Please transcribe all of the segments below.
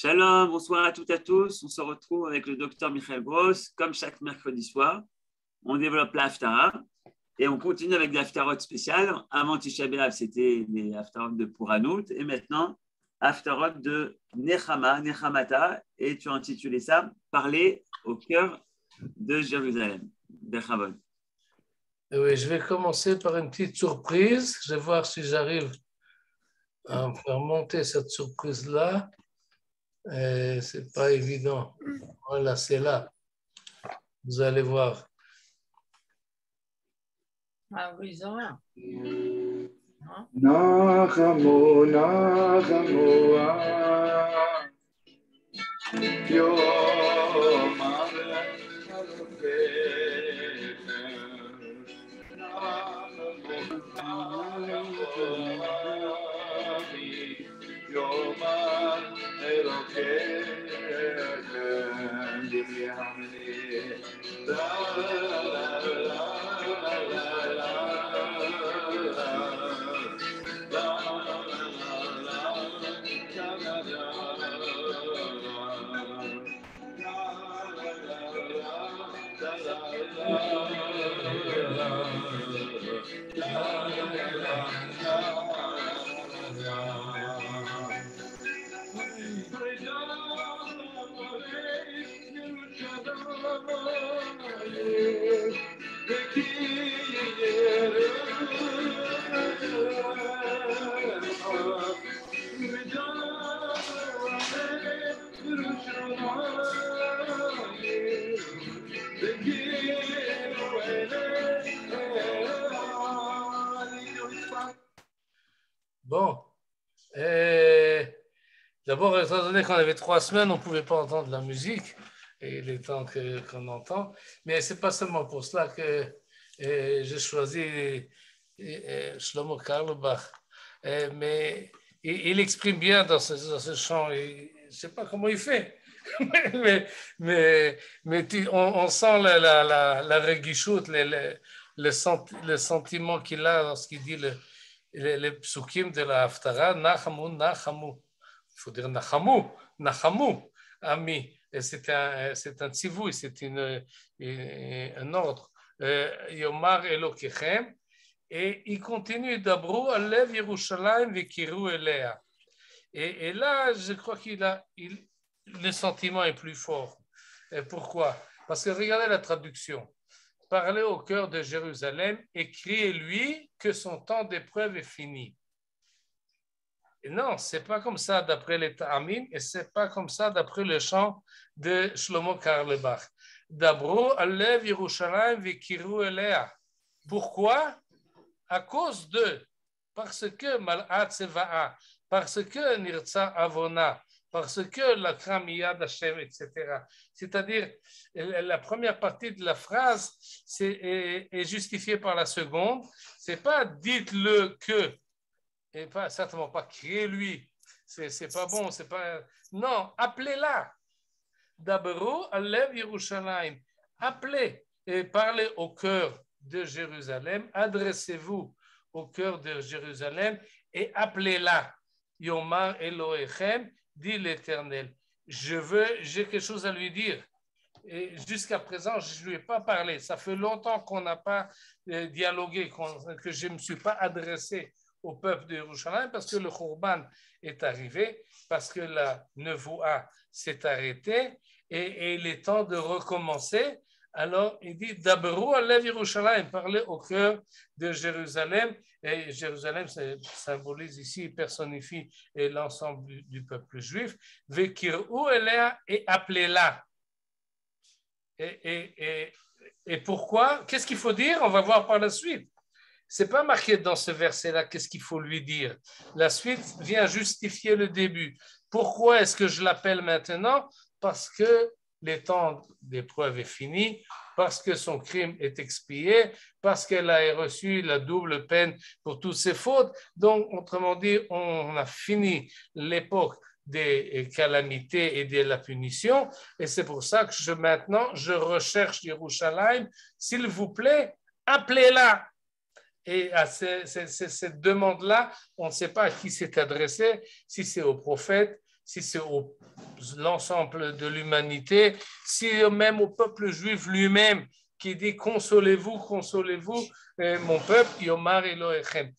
Shalom, bonsoir à toutes et à tous. On se retrouve avec le docteur Michael Gross, comme chaque mercredi soir. On développe l'Haftara et on continue avec des Haftarot spéciales. Avant Tisha B'Av, c'était les Haftarot de Pouranout et maintenant, Haftarot de Nechama, Nechamata. Et tu as intitulé ça « Parler au cœur de Jérusalem ». Bechavod. Oui, je vais commencer par une petite surprise. Je vais voir si j'arrive à me faire monter cette surprise-là. C'est pas évident. Voilà, c'est là. Vous allez voir. Ah oui, ils ont rien. Nachamu, Nachamu, Yom Bon. D'abord, étant donné qu'on avait 3 semaines, on ne pouvait pas entendre la musique, et il est temps qu'on entend. Mais ce n'est pas seulement pour cela que j'ai choisi Shlomo Carlebach. Mais il exprime bien dans ce chant, je ne sais pas comment il fait, mais on sent la réguichoute, le sentiment qu'il a lorsqu'il dit les psukim de la Haftara, Nachamu, Nachamu. Il faut dire Nachamu, Nachamu, ami. Et c'est un tzivouï, c'est un ordre. Yomar Elokechem. Et il continue d'Abrou, Alev Yerushalayim Vekiru Elea. Et là, je crois le sentiment est plus fort. Et pourquoi? Parce que regardez la traduction. Parlez au cœur de Jérusalem et criez-lui que son temps d'épreuve est fini. Et non, ce n'est pas comme ça d'après les Ta'amim et ce n'est pas comme ça d'après le chant de Shlomo Carlebach. Dabro alev Yerushalayim vekiru elea. Pourquoi? À cause de, parce que Mal'at Seva'a, parce que Nirtza Avona, parce que la Kramiyad Hashem, etc. C'est-à-dire, la première partie de la phrase est justifiée par la seconde. Ce n'est pas dites-le que, et pas, certainement pas criez-lui. C'est pas bon, c'est pas. Non, appelez-la. D'abord, Alev Yerushalayim. Appelez et parlez au cœur de Jérusalem. Adressez-vous au cœur de Jérusalem et appelez-la. Yomar Elohechem, dit l'Éternel. J'ai quelque chose à lui dire. Et jusqu'à présent, je ne lui ai pas parlé. Ça fait longtemps qu'on n'a pas dialogué, que je ne me suis pas adressé au peuple de Yerushalayim parce que le Khurban est arrivé, parce que la Nevoa s'est arrêtée et il est temps de recommencer. Alors, il dit Daberu alev Yerushalayim, parlez au cœur de Jérusalem. Et Jérusalem symbolise ici, personnifie l'ensemble du peuple juif. Vekiru elea, et appelez-la. Et pourquoi? Qu'est-ce qu'il faut dire? On va voir par la suite. Ce n'est pas marqué dans ce verset-là qu'est-ce qu'il faut lui dire. La suite vient justifier le début. Pourquoi est-ce que je l'appelle maintenant? Parce que le temps d'épreuve est fini, parce que son crime est expié, parce qu'elle a reçu la double peine pour toutes ses fautes. Donc, autrement dit, on a fini l'époque des calamités et de la punition, et c'est pour ça que maintenant, je recherche Yerushalayim. S'il vous plaît, appelez-la. Et à cette demande-là, on ne sait pas à qui c'est adressé, si c'est au prophète, si c'est l'ensemble de l'humanité, si même au peuple juif lui-même qui dit consolez-vous, mon peuple, Yomar Elohechem.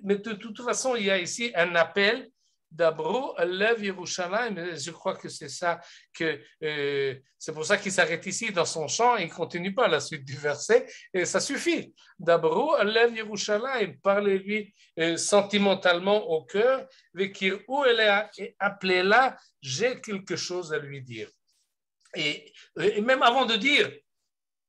Mais de toute façon, il y a ici un appel d'Abro, Lev Yerushalayim. Je crois que c'est ça c'est pour ça qu'il s'arrête ici dans son chant et il ne continue pas la suite du verset. Et ça suffit. D'Abro, Lev Yerushalayim. Parlez-lui sentimentalement au cœur. Et appelez-la, j'ai quelque chose à lui dire. Et même avant de dire,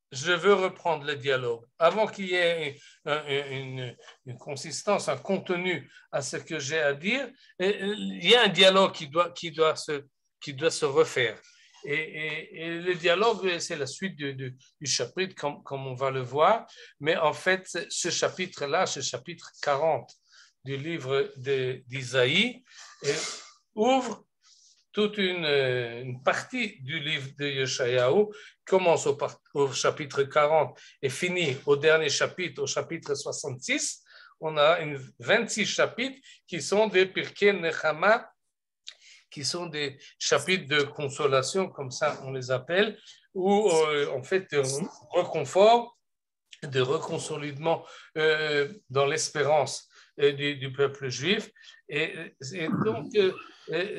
je veux reprendre le dialogue. Avant qu'il y ait une consistance, un contenu à ce que j'ai à dire, il y a un dialogue qui doit se refaire. Et le dialogue, c'est la suite du chapitre, comme on va le voir. Mais en fait, ce chapitre-là, ce chapitre 40 du livre d'Isaïe, ouvre toute une partie du livre de Yeshayahu, commence au chapitre 40 et finit au dernier chapitre, au chapitre 66. On a 26 chapitres qui sont des Pirkei Nechama, qui sont des chapitres de consolation, comme ça on les appelle, ou en fait de reconfort, de reconsolidement dans l'espérance du peuple juif. Et donc,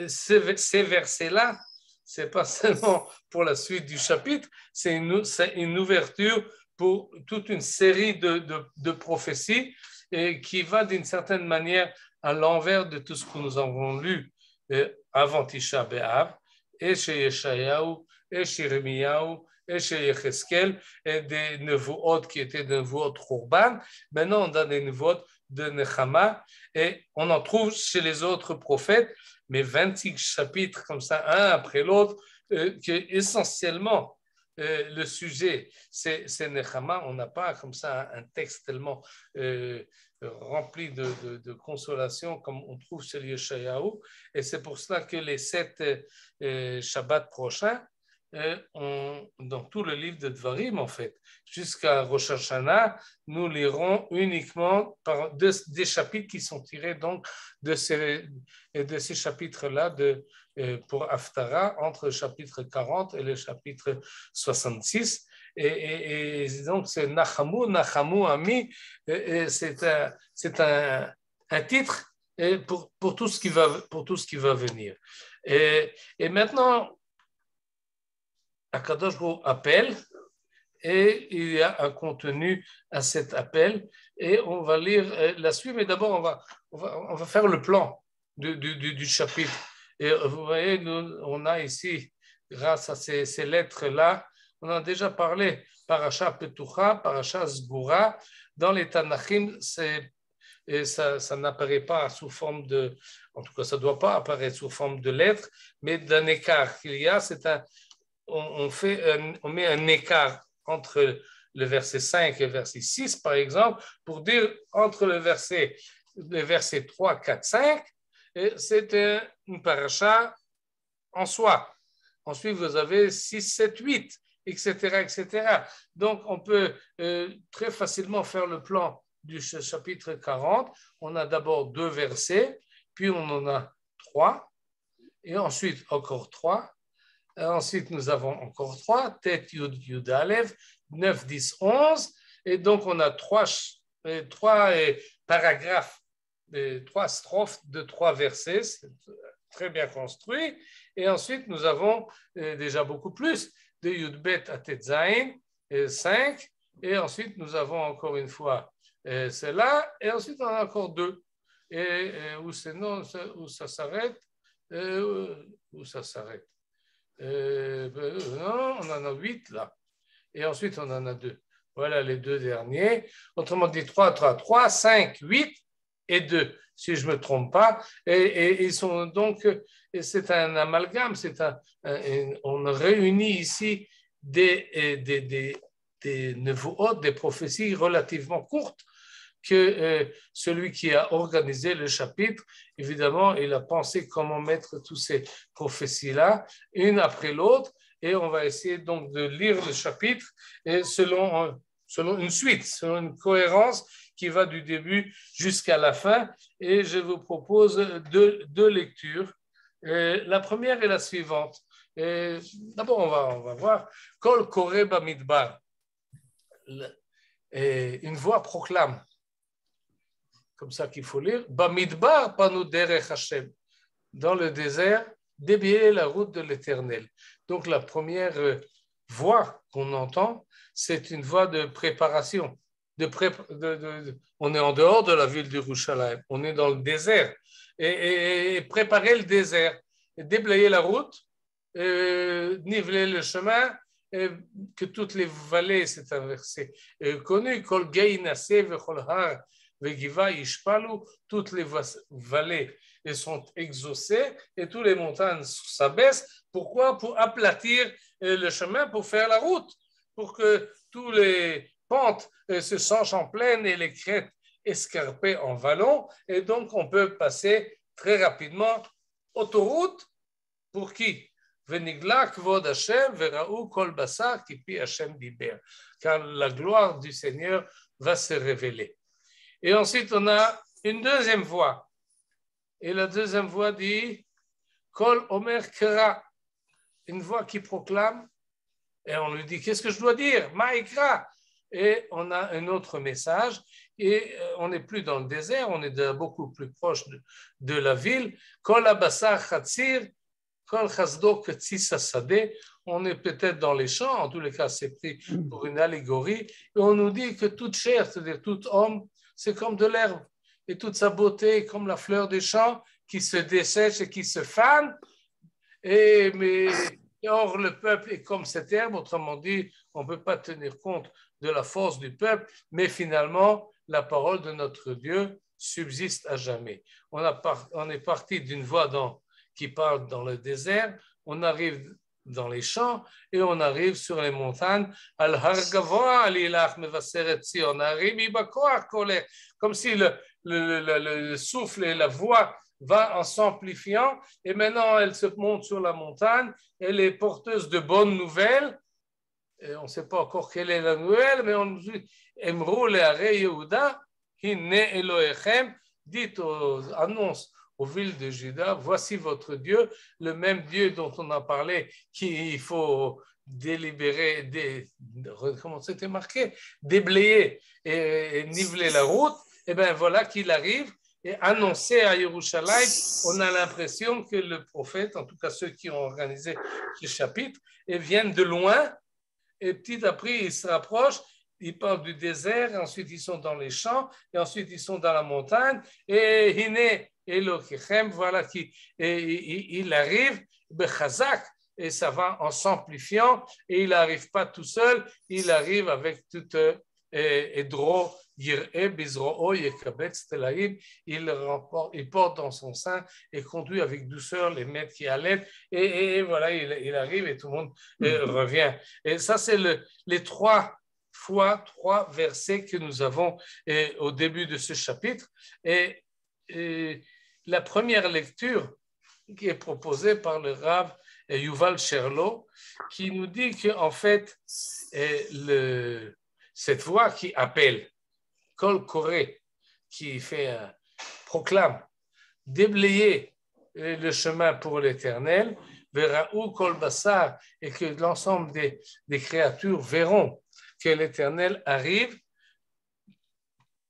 ces versets-là, ce n'est pas seulement pour la suite du chapitre, c'est une ouverture pour toute une série de prophéties qui va d'une certaine manière à l'envers de tout ce que nous avons lu avant Tisha B'Av, et chez Yeshayahu, et chez Yirmiyahu, et chez Yecheskel, et des Nevuot qui étaient des Nevuot Khurban. Maintenant, on a des Nevuot de Nechama, et on en trouve chez les autres prophètes, mais 26 chapitres comme ça, un après l'autre, que essentiellement le sujet, c'est Nechama. On n'a pas comme ça un texte tellement rempli de consolation comme on trouve chez Yeshayahu, et c'est pour cela que les 7 Shabbats prochains, dans tout le livre de Dvarim, en fait, jusqu'à Rosh Hashanah, nous lirons uniquement des chapitres qui sont tirés donc de ces chapitres-là pour Haftara, entre le chapitre 40 et le chapitre 66. Et donc, c'est Nachamu, Ami, c'est un titre pour tout ce qui va venir. Et maintenant, Akadosh Baruch Hu appelle, et il y a un contenu à cet appel, et on va lire la suite, mais d'abord on va faire le plan du chapitre. Et vous voyez, on a ici, grâce à ces lettres-là, on a déjà parlé, Parasha Petucha, Parasha Zbura, dans les Tanachim, ça n'apparaît pas sous forme en tout cas ça ne doit pas apparaître sous forme de lettres, mais d'un écart qu'il y a, on met un écart entre le verset 5 et le verset 6, par exemple, pour dire entre le verset 3, 4, 5, c'est une paracha en soi. Ensuite, vous avez 6, 7, 8, etc., etc. Donc, on peut très facilement faire le plan du chapitre 40. On a d'abord 2 versets, puis on en a 3, et ensuite encore 3. Ensuite, nous avons encore 3, Tet, Yud, Yud, Aleph, 9, 10, 11. Et donc, on a 3 paragraphes, 3 strophes de 3 versets. C'est très bien construit. Et ensuite, nous avons déjà beaucoup plus, de Yud, Bet à Tet, Zayin, 5. Et ensuite, nous avons encore une fois cela. Et ensuite, on a encore 2. Et où ça s'arrête où ça s'arrête non, on en a 8 là. Et ensuite, on en a 2. Voilà les 2 derniers. Autrement dit, 3, 5, 8 et 2, si je ne me trompe pas. Et ils sont donc, c'est un amalgame, on réunit ici des nevuot, des prophéties relativement courtes, que celui qui a organisé le chapitre, évidemment, il a pensé comment mettre toutes ces prophéties-là, une après l'autre, et on va essayer donc de lire le chapitre selon une suite, selon une cohérence qui va du début jusqu'à la fin. Et je vous propose deux lectures La première est la suivante. D'abord, on va voir. Kol Koreh Bamidbar. Une voix proclame, comme ça qu'il faut lire. Bamidbar panu derech Hashem. Dans le désert, dévier la route de l'Éternel. Donc, la première voix qu'on entend, c'est une voix de préparation. On est en dehors de la ville de Yerushalayim, on est dans le désert. Et préparer le désert, et déblayer la route, niveler le chemin, que toutes les vallées, c'est un verset connu, Kol Gei Naseh vechol har vegiva yishpalu, toutes les vallées sont exaucées et toutes les montagnes s'abaissent. Pourquoi? Pour aplatir le chemin, pour faire la route, pour que tous les pentes se changent en plaine et les crêtes escarpées en vallon, et donc on peut passer très rapidement. Autoroute pour qui? Venigla kvod Hashem vera'u kol basar ki pi Hashem diber, car la gloire du Seigneur va se révéler. Et ensuite on a une deuxième voix, et la deuxième voix dit kol omer kra, une voix qui proclame, et on lui dit qu'est-ce que je dois dire, ma'ikra. Et on a un autre message, et on n'est plus dans le désert, on est beaucoup plus proche de la ville. Kol abasar chatzir, kol chasdo ketsis asadeh. On est peut-être dans les champs, en tous les cas c'est pris pour une allégorie, et on nous dit que toute chair, c'est-à-dire tout homme, c'est comme de l'herbe, et toute sa beauté est comme la fleur des champs qui se dessèche et qui se fane. Or, le peuple est comme cette herbe, autrement dit, on ne peut pas tenir compte de la force du peuple, mais finalement, la parole de notre Dieu subsiste à jamais. On est parti d'une voix qui parle dans le désert, on arrive dans les champs et on arrive sur les montagnes. Comme si le souffle et la voix va en s'amplifiant, et maintenant elle se monte sur la montagne, elle est porteuse de bonnes nouvelles, et on ne sait pas encore quelle est la nouvelle, mais on nous dit Emrou le'arei Yehuda, hine Elohechem, dites annonce aux villes de Juda, voici votre Dieu, le même Dieu dont on a parlé, qu'il faut délibérer, comment c'était marqué, déblayer et niveler la route. Et bien voilà qu'il arrive. Et annoncé à Yerushalayim, on a l'impression que le prophète, en tout cas ceux qui ont organisé ce chapitre, viennent de loin, et petit à petit ils se rapprochent, ils parlent du désert, ensuite ils sont dans les champs, et ensuite ils sont dans la montagne, et Hine Elokechem, voilà il arrive, Bechazak, et ça va en s'amplifiant, et il n'arrive pas tout seul, il arrive avec toute Edro, il porte dans son sein et conduit avec douceur les maîtres qui allaitent, et voilà, il arrive et tout le monde revient. Et ça, c'est les trois versets que nous avons au début de ce chapitre. Et la première lecture qui est proposée par le Rav Yuval Sherlo, qui nous dit qu'en fait, cette voix qui appelle, Kol Koreh, qui proclame, déblayer le chemin pour l'Éternel, Vera'u Kol Basar, et que l'ensemble des créatures verront que l'Éternel arrive.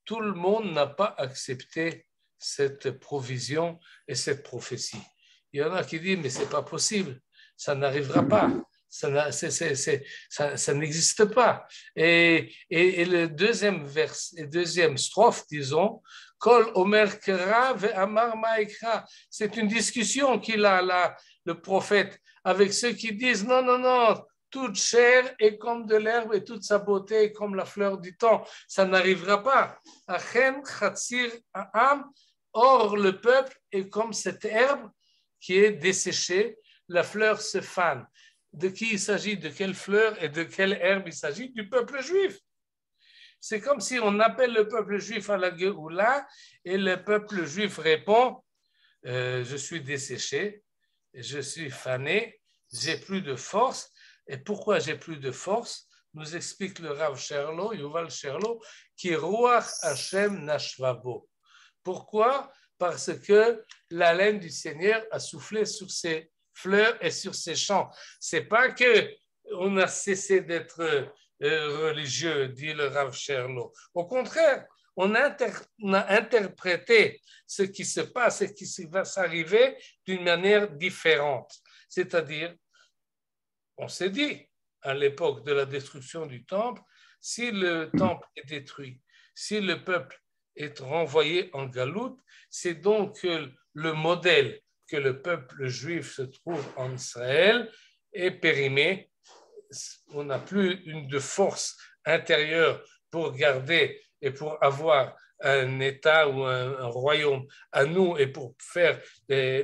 Tout le monde n'a pas accepté cette provision et cette prophétie. Il y en a qui disent, mais ce n'est pas possible, ça n'arrivera pas. Ça n'existe pas. Et le deuxième strophe, disons, Kol Omer Kera ve'amar ma'ikra. C'est une discussion qu'il a là, le prophète, avec ceux qui disent non, toute chair est comme de l'herbe et toute sa beauté est comme la fleur du temps. Ça n'arrivera pas. Achen chatzir ha'am. Or, le peuple est comme cette herbe qui est desséchée, la fleur se fane. De qui il s'agit, de quelle fleur et de quelle herbe il s'agit? Du peuple juif. C'est comme si on appelle le peuple juif à la Géoula et le peuple juif répond je suis desséché, je suis fané, j'ai plus de force. Et pourquoi j'ai plus de force? Nous explique le Rav Sherlo, Yuval Sherlo, qui est Ruach Hashem Nashvabo. Pourquoi? parce que l'haleine du Seigneur a soufflé sur ses fleurs et sur ses champs. C'est pas que on a cessé d'être religieux, dit le Rav Sherlock. Au contraire, on a interprété ce qui se passe et ce qui va s'arriver d'une manière différente. C'est-à-dire, on s'est dit, à l'époque de la destruction du temple, si le temple est détruit, si le peuple est renvoyé en galoute, c'est donc le modèle que le peuple juif se trouve en Israël est périmé. On n'a plus de force intérieure pour garder et pour avoir un État ou un royaume à nous et pour faire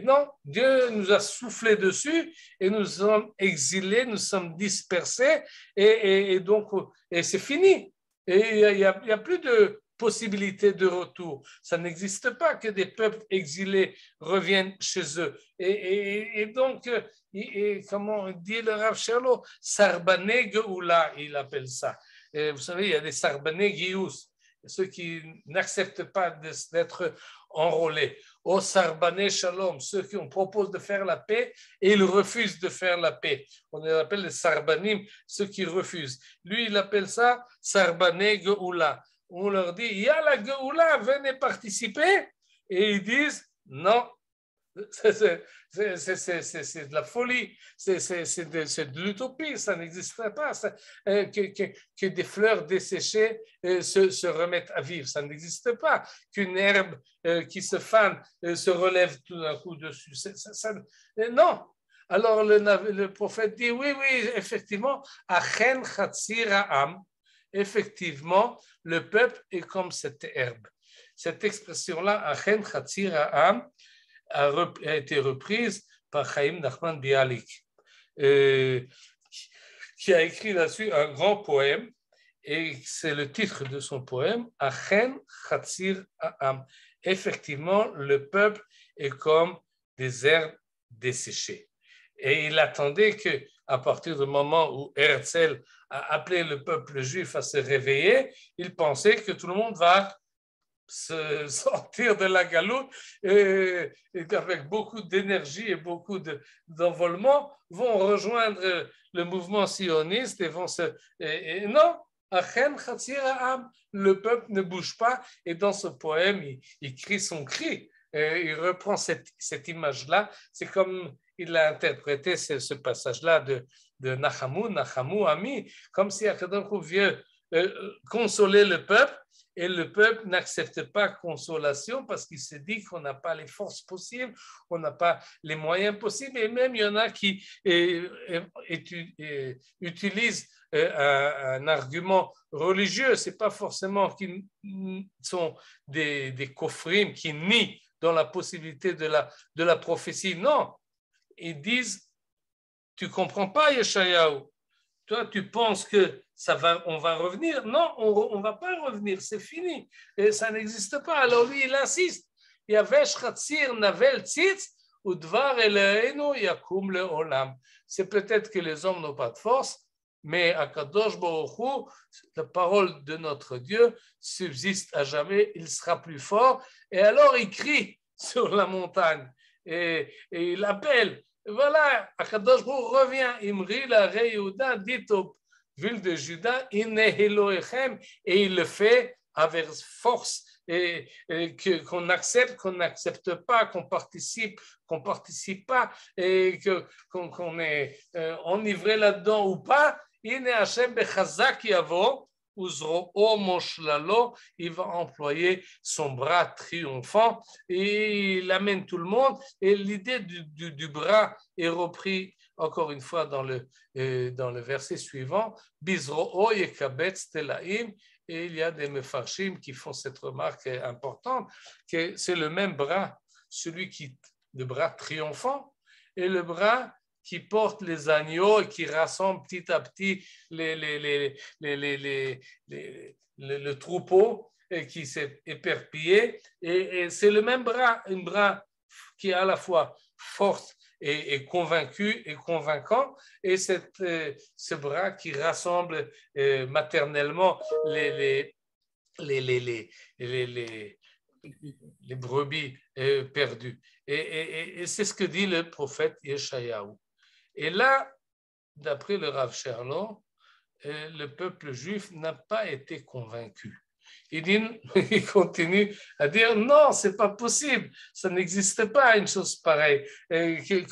non, Dieu nous a soufflé dessus et nous sommes exilés, nous sommes dispersés et donc et c'est fini. Et il n'y a plus de possibilité de retour. Ça n'existe pas que des peuples exilés reviennent chez eux. Et donc, comment dit le Rav Sherlock, Sarbané Geoula, il appelle ça. Et vous savez, il y a des Sarbané Gius, ceux qui n'acceptent pas d'être enrôlés. Au Sarbané Shalom, ceux qui on propose de faire la paix et ils refusent de faire la paix. On les appelle les Sarbanim, ceux qui refusent. Lui, il appelle ça Sarbané Geoula. On leur dit, il y a la Geoula, venez participer. Et ils disent, non, c'est de la folie, c'est de l'utopie, ça n'existerait pas. Que des fleurs desséchées se remettent à vivre, ça n'existe pas. Qu'une herbe qui se fane se relève tout d'un coup dessus. Non. Alors le prophète dit, oui, effectivement, Achen Chatzir Ha'am, effectivement, le peuple est comme cette herbe. Cette expression-là, Achen Chatzir Ha'am, a été reprise par Chaim Nachman Bialik, qui a écrit là-dessus un grand poème, et c'est le titre de son poème, Achen Chatzir Ha'am. Effectivement, le peuple est comme des herbes desséchées. Et il attendait qu'à partir du moment où Herzl a appelé le peuple juif à se réveiller, il pensait que tout le monde va se sortir de la galoute et avec beaucoup d'énergie et beaucoup d'envolement vont rejoindre le mouvement sioniste et vont se... non, le peuple ne bouge pas et dans ce poème, il crie son cri. Il reprend cette image-là. C'est comme il a interprété ce passage-là de Nachamu Ami, comme si Akadosh vient consoler le peuple. Et le peuple n'accepte pas consolation parce qu'il se dit qu'on n'a pas les forces possibles, on n'a pas les moyens possibles. Et même il y en a qui utilisent un argument religieux. Ce n'est pas forcément qu'ils sont des kofrim qui nient dans la possibilité de la prophétie. Non, ils disent, tu ne comprends pas Yeshayahu. Toi, tu penses que on va revenir? Non, on ne va pas revenir, c'est fini. Et ça n'existe pas. Alors lui, il insiste. C'est peut-être que les hommes n'ont pas de force, mais à Kadosh Baruch Hu, la parole de notre Dieu subsiste à jamais, il sera plus fort. Et alors il crie sur la montagne et il appelle. Voilà, Akadosh Baruch Hu revient. Imri la Rei Yehuda dit aux villes de Juda, Inne Elohechem, et il le fait avec force, et qu'on accepte, qu'on n'accepte pas, qu'on participe pas, et qu'on est enivré là-dedans ou pas. Inne Hashem bechazak yavo. Il va employer son bras triomphant et il amène tout le monde. Et l'idée du bras est reprise encore une fois dans le verset suivant. Bizro'o yekabetz telaim. Et il y a des mefarshim qui font cette remarque importante que c'est le même bras, le bras triomphant et le bras qui porte les agneaux et qui rassemble petit à petit le troupeau et qui s'est éperpillé. Et c'est le même bras, un bras qui est à la fois fort et convaincu et convaincant, et ce bras qui rassemble maternellement les brebis perdues. Et c'est ce que dit le prophète Yeshayahu. Et là, d'après le Rav Sherlock, le peuple juif n'a pas été convaincu. Il continue à dire non, c'est pas possible, ça n'existe pas une chose pareille,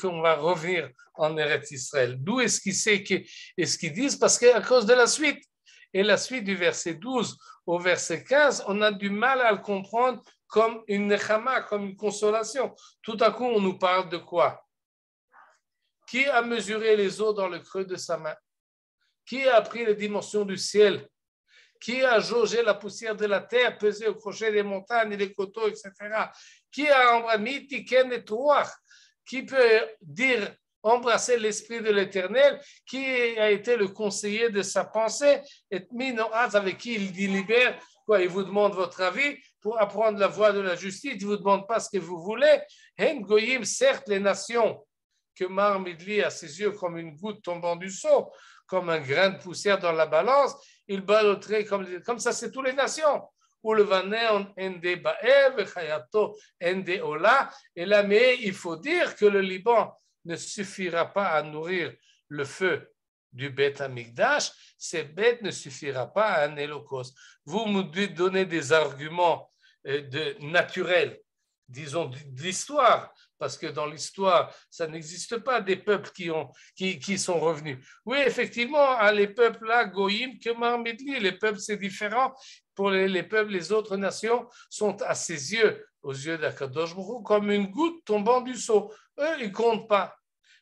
qu'on va revenir en Eretz Israël. D'où est-ce qu'ils disent? Parce qu'à cause de la suite. Et la suite du verset 12 au verset 15, on a du mal à le comprendre comme une nechama, comme une consolation. Tout à coup, on nous parle de quoi? Qui a mesuré les eaux dans le creux de sa main? Qui a pris les dimensions du ciel? Qui a jaugé la poussière de la terre, pesé au crochet des montagnes et des coteaux, etc. Qui a embrassé Tiken et Touach? Qui peut dire embrasser l'esprit de l'Éternel? Qui a été le conseiller de sa pensée? Et Minoaz, avec qui il délibère? Quoi, il vous demande votre avis pour apprendre la voie de la justice. Il ne vous demande pas ce que vous voulez. Hen Goyim, certes, les nations que Mar Midli a ses yeux comme une goutte tombant du seau, comme un grain de poussière dans la balance, il balloterait comme ça, c'est toutes les nations. Ou le Vanéon Ende Baev, Chayato Ende Ola. Et là, mais il faut dire que le Liban ne suffira pas à nourrir le feu du Beth Amikdash, ces bêtes ne suffira pas à un holocauste. Vous me donnez des arguments naturels, disons d'histoire, parce que dans l'histoire, ça n'existe pas des peuples qui sont revenus. Oui, effectivement, les peuples là, Goïm, Kemar Midli, les peuples c'est différent. Pour les peuples, les autres nations sont à ses yeux, aux yeux d'Akadosh Baruch Hu, comme une goutte tombant du seau. Eux, ils ne comptent pas.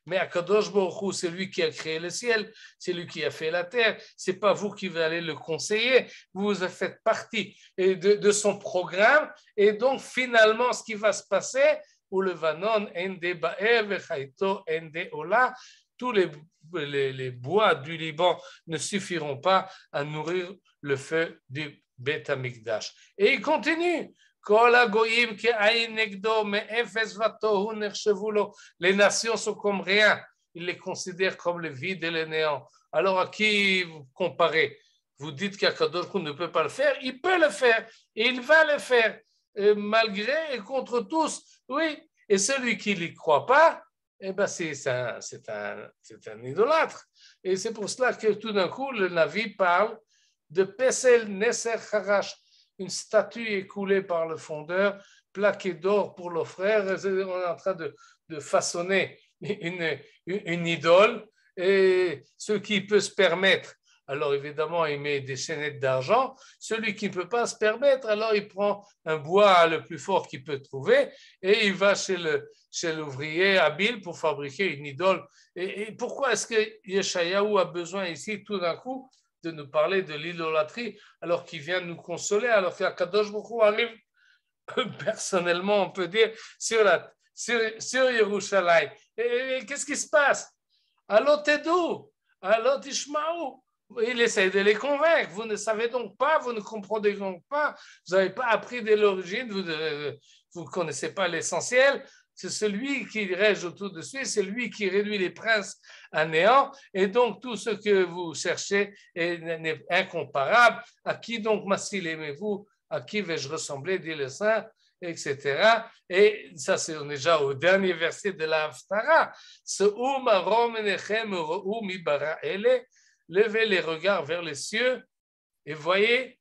Mais Akadosh Baruch Hu, c'est lui qui a créé le ciel, c'est lui qui a fait la terre, c'est pas vous qui allez le conseiller, vous faites partie de son programme, et donc finalement, ce qui va se passer, ou le Vanon, Ende Baev, Chaito, Ende Ola, tous les bois du Liban ne suffiront pas à nourrir le feu du Beth Amikdash. Et il continue. Les nations sont comme rien. Ils les considèrent comme le vide et le néant. Alors à qui vous comparez? Vous dites qu'Akadosh ne peut pas le faire. Il peut le faire. Et il va le faire. Malgré et contre tous. Oui. Et celui qui n'y croit pas, eh ben c'est un idolâtre. Et c'est pour cela que tout d'un coup, le Navi parle de Pesel Neser Harash, une statue écoulée par le fondeur, plaquée d'or pour l'offrir. On est en train de façonner une idole. Et ce qui peut se permettre, alors évidemment, il met des chaînettes d'argent. Celui qui ne peut pas se permettre, alors il prend un bois le plus fort qu'il peut trouver et il va chez l'ouvrier habile pour fabriquer une idole. Et pourquoi est-ce que Yeshayahu a besoin ici, tout d'un coup, de nous parler de l'idolâtrie, alors qu'il vient nous consoler, alors qu'Akadosh Baruch Hu arrive personnellement, on peut dire, sur Yerushalayim. Et qu'est-ce qui se passe? Allô Tedou, allô Tishmaou. Il essaie de les convaincre. Vous ne savez donc pas, vous ne comprenez donc pas, vous n'avez pas appris dès l'origine, vous ne connaissez pas l'essentiel. C'est celui qui règne autour de lui, c'est lui qui réduit les princes à néant. Et donc, tout ce que vous cherchez est incomparable. À qui donc Massil aimez-vous? À qui vais-je ressembler, dit le saint, etc. Et ça, c'est on est déjà au dernier verset de la Haftara. Levez les regards vers les cieux et voyez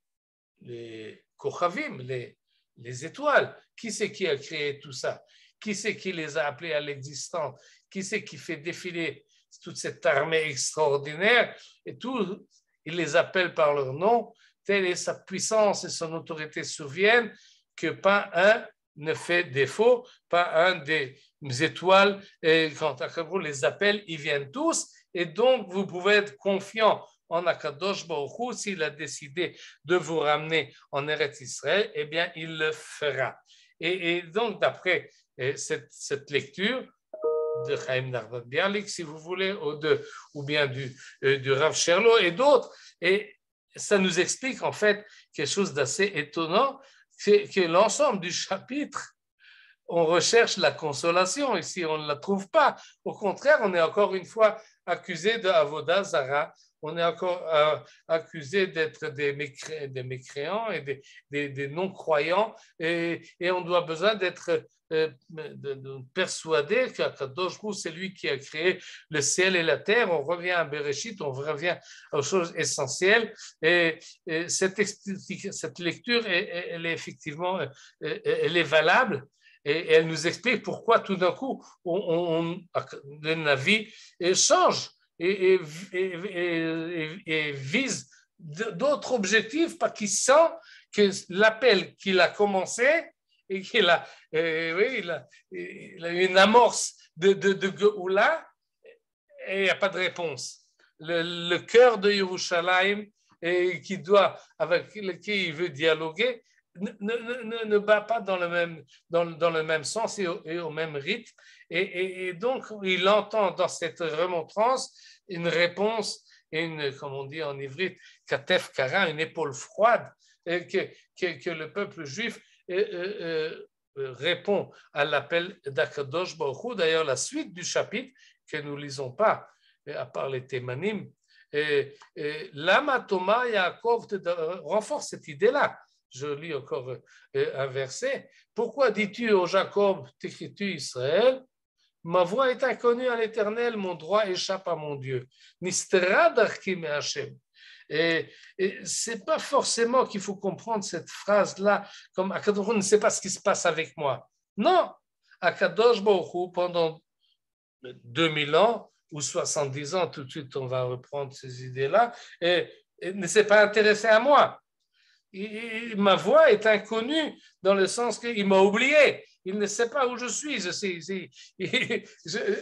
les Kochavim, les étoiles. Qui c'est qui a créé tout ça? Qui c'est qui les a appelés à l'existence? Qui c'est qui fait défiler toute cette armée extraordinaire? Et tout, il les appelle par leur nom. Telle est sa puissance et son autorité souviennent que pas un ne fait défaut, pas un des étoiles. Et quand Akadosh les appelle, ils viennent tous. Et donc, vous pouvez être confiant en Akadosh Baruch Hu. S'il a décidé de vous ramener en Eretz Israël, eh bien, il le fera. Et donc, d'après cette lecture de Chaim Nardat Bialik, si vous voulez, ou bien du Rav Sherlock et d'autres, et ça nous explique en fait quelque chose d'assez étonnant, que l'ensemble du chapitre, on recherche la consolation. Ici, on ne la trouve pas. Au contraire, on est encore une fois accusé de Avodah Zara. on est encore accusé d'être des mécréants et des non-croyants, et on doit besoin d'être de persuadé qu'Akadosh Hu, c'est lui qui a créé le ciel et la terre. On revient à Bereshit, on revient aux choses essentielles, et cette lecture, elle est effectivement elle est valable, et elle nous explique pourquoi tout d'un coup le Navi change et vise d'autres objectifs, parce qu'il sent que l'appel qu'il a commencé et qu'il a, oui, il a eu une amorce de Geoula, et il n'y a pas de réponse. Le cœur de Yerushalayim, avec qui il veut dialoguer, ne bat pas dans le même sens et au même rythme. Et donc, il entend dans cette remontrance une réponse, comme on dit en ivrite, katef kara, une épaule froide, que le peuple juif répond à l'appel d'Akadosh Baruch Hu. D'ailleurs, la suite du chapitre, que nous ne lisons pas, à part les Témanim, Lama Toma Yaakov renforce cette idée-là. Je lis encore un verset. Pourquoi dis-tu au Jacob, t'écris-tu Israël? Ma voix est inconnue à l'Éternel, mon droit échappe à mon Dieu. Nistera darki me Hashem. Et c'est pas forcément qu'il faut comprendre cette phrase-là comme Akadosh Baruch Hu ne sait pas ce qui se passe avec moi. Non, Akadosh Baruch Hu, pendant 2000 ans ou 70 ans, tout de suite on va reprendre ces idées-là, et ne s'est pas intéressé à moi. Ma voix est inconnue dans le sens qu'il m'a oublié. Il ne sait pas où je suis.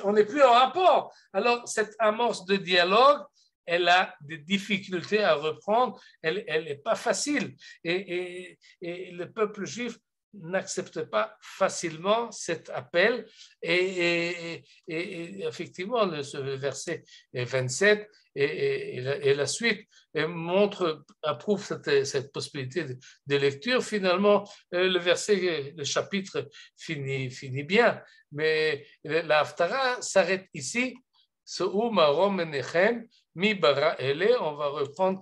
On n'est plus en rapport. Alors, cette amorce de dialogue, elle a des difficultés à reprendre. Elle n'est pas facile. Et le peuple juif n'accepte pas facilement cet appel. Et effectivement, ce verset 27 et la suite approuve cette possibilité de lecture. Finalement, le chapitre finit bien, mais la Haftara s'arrête ici. On va reprendre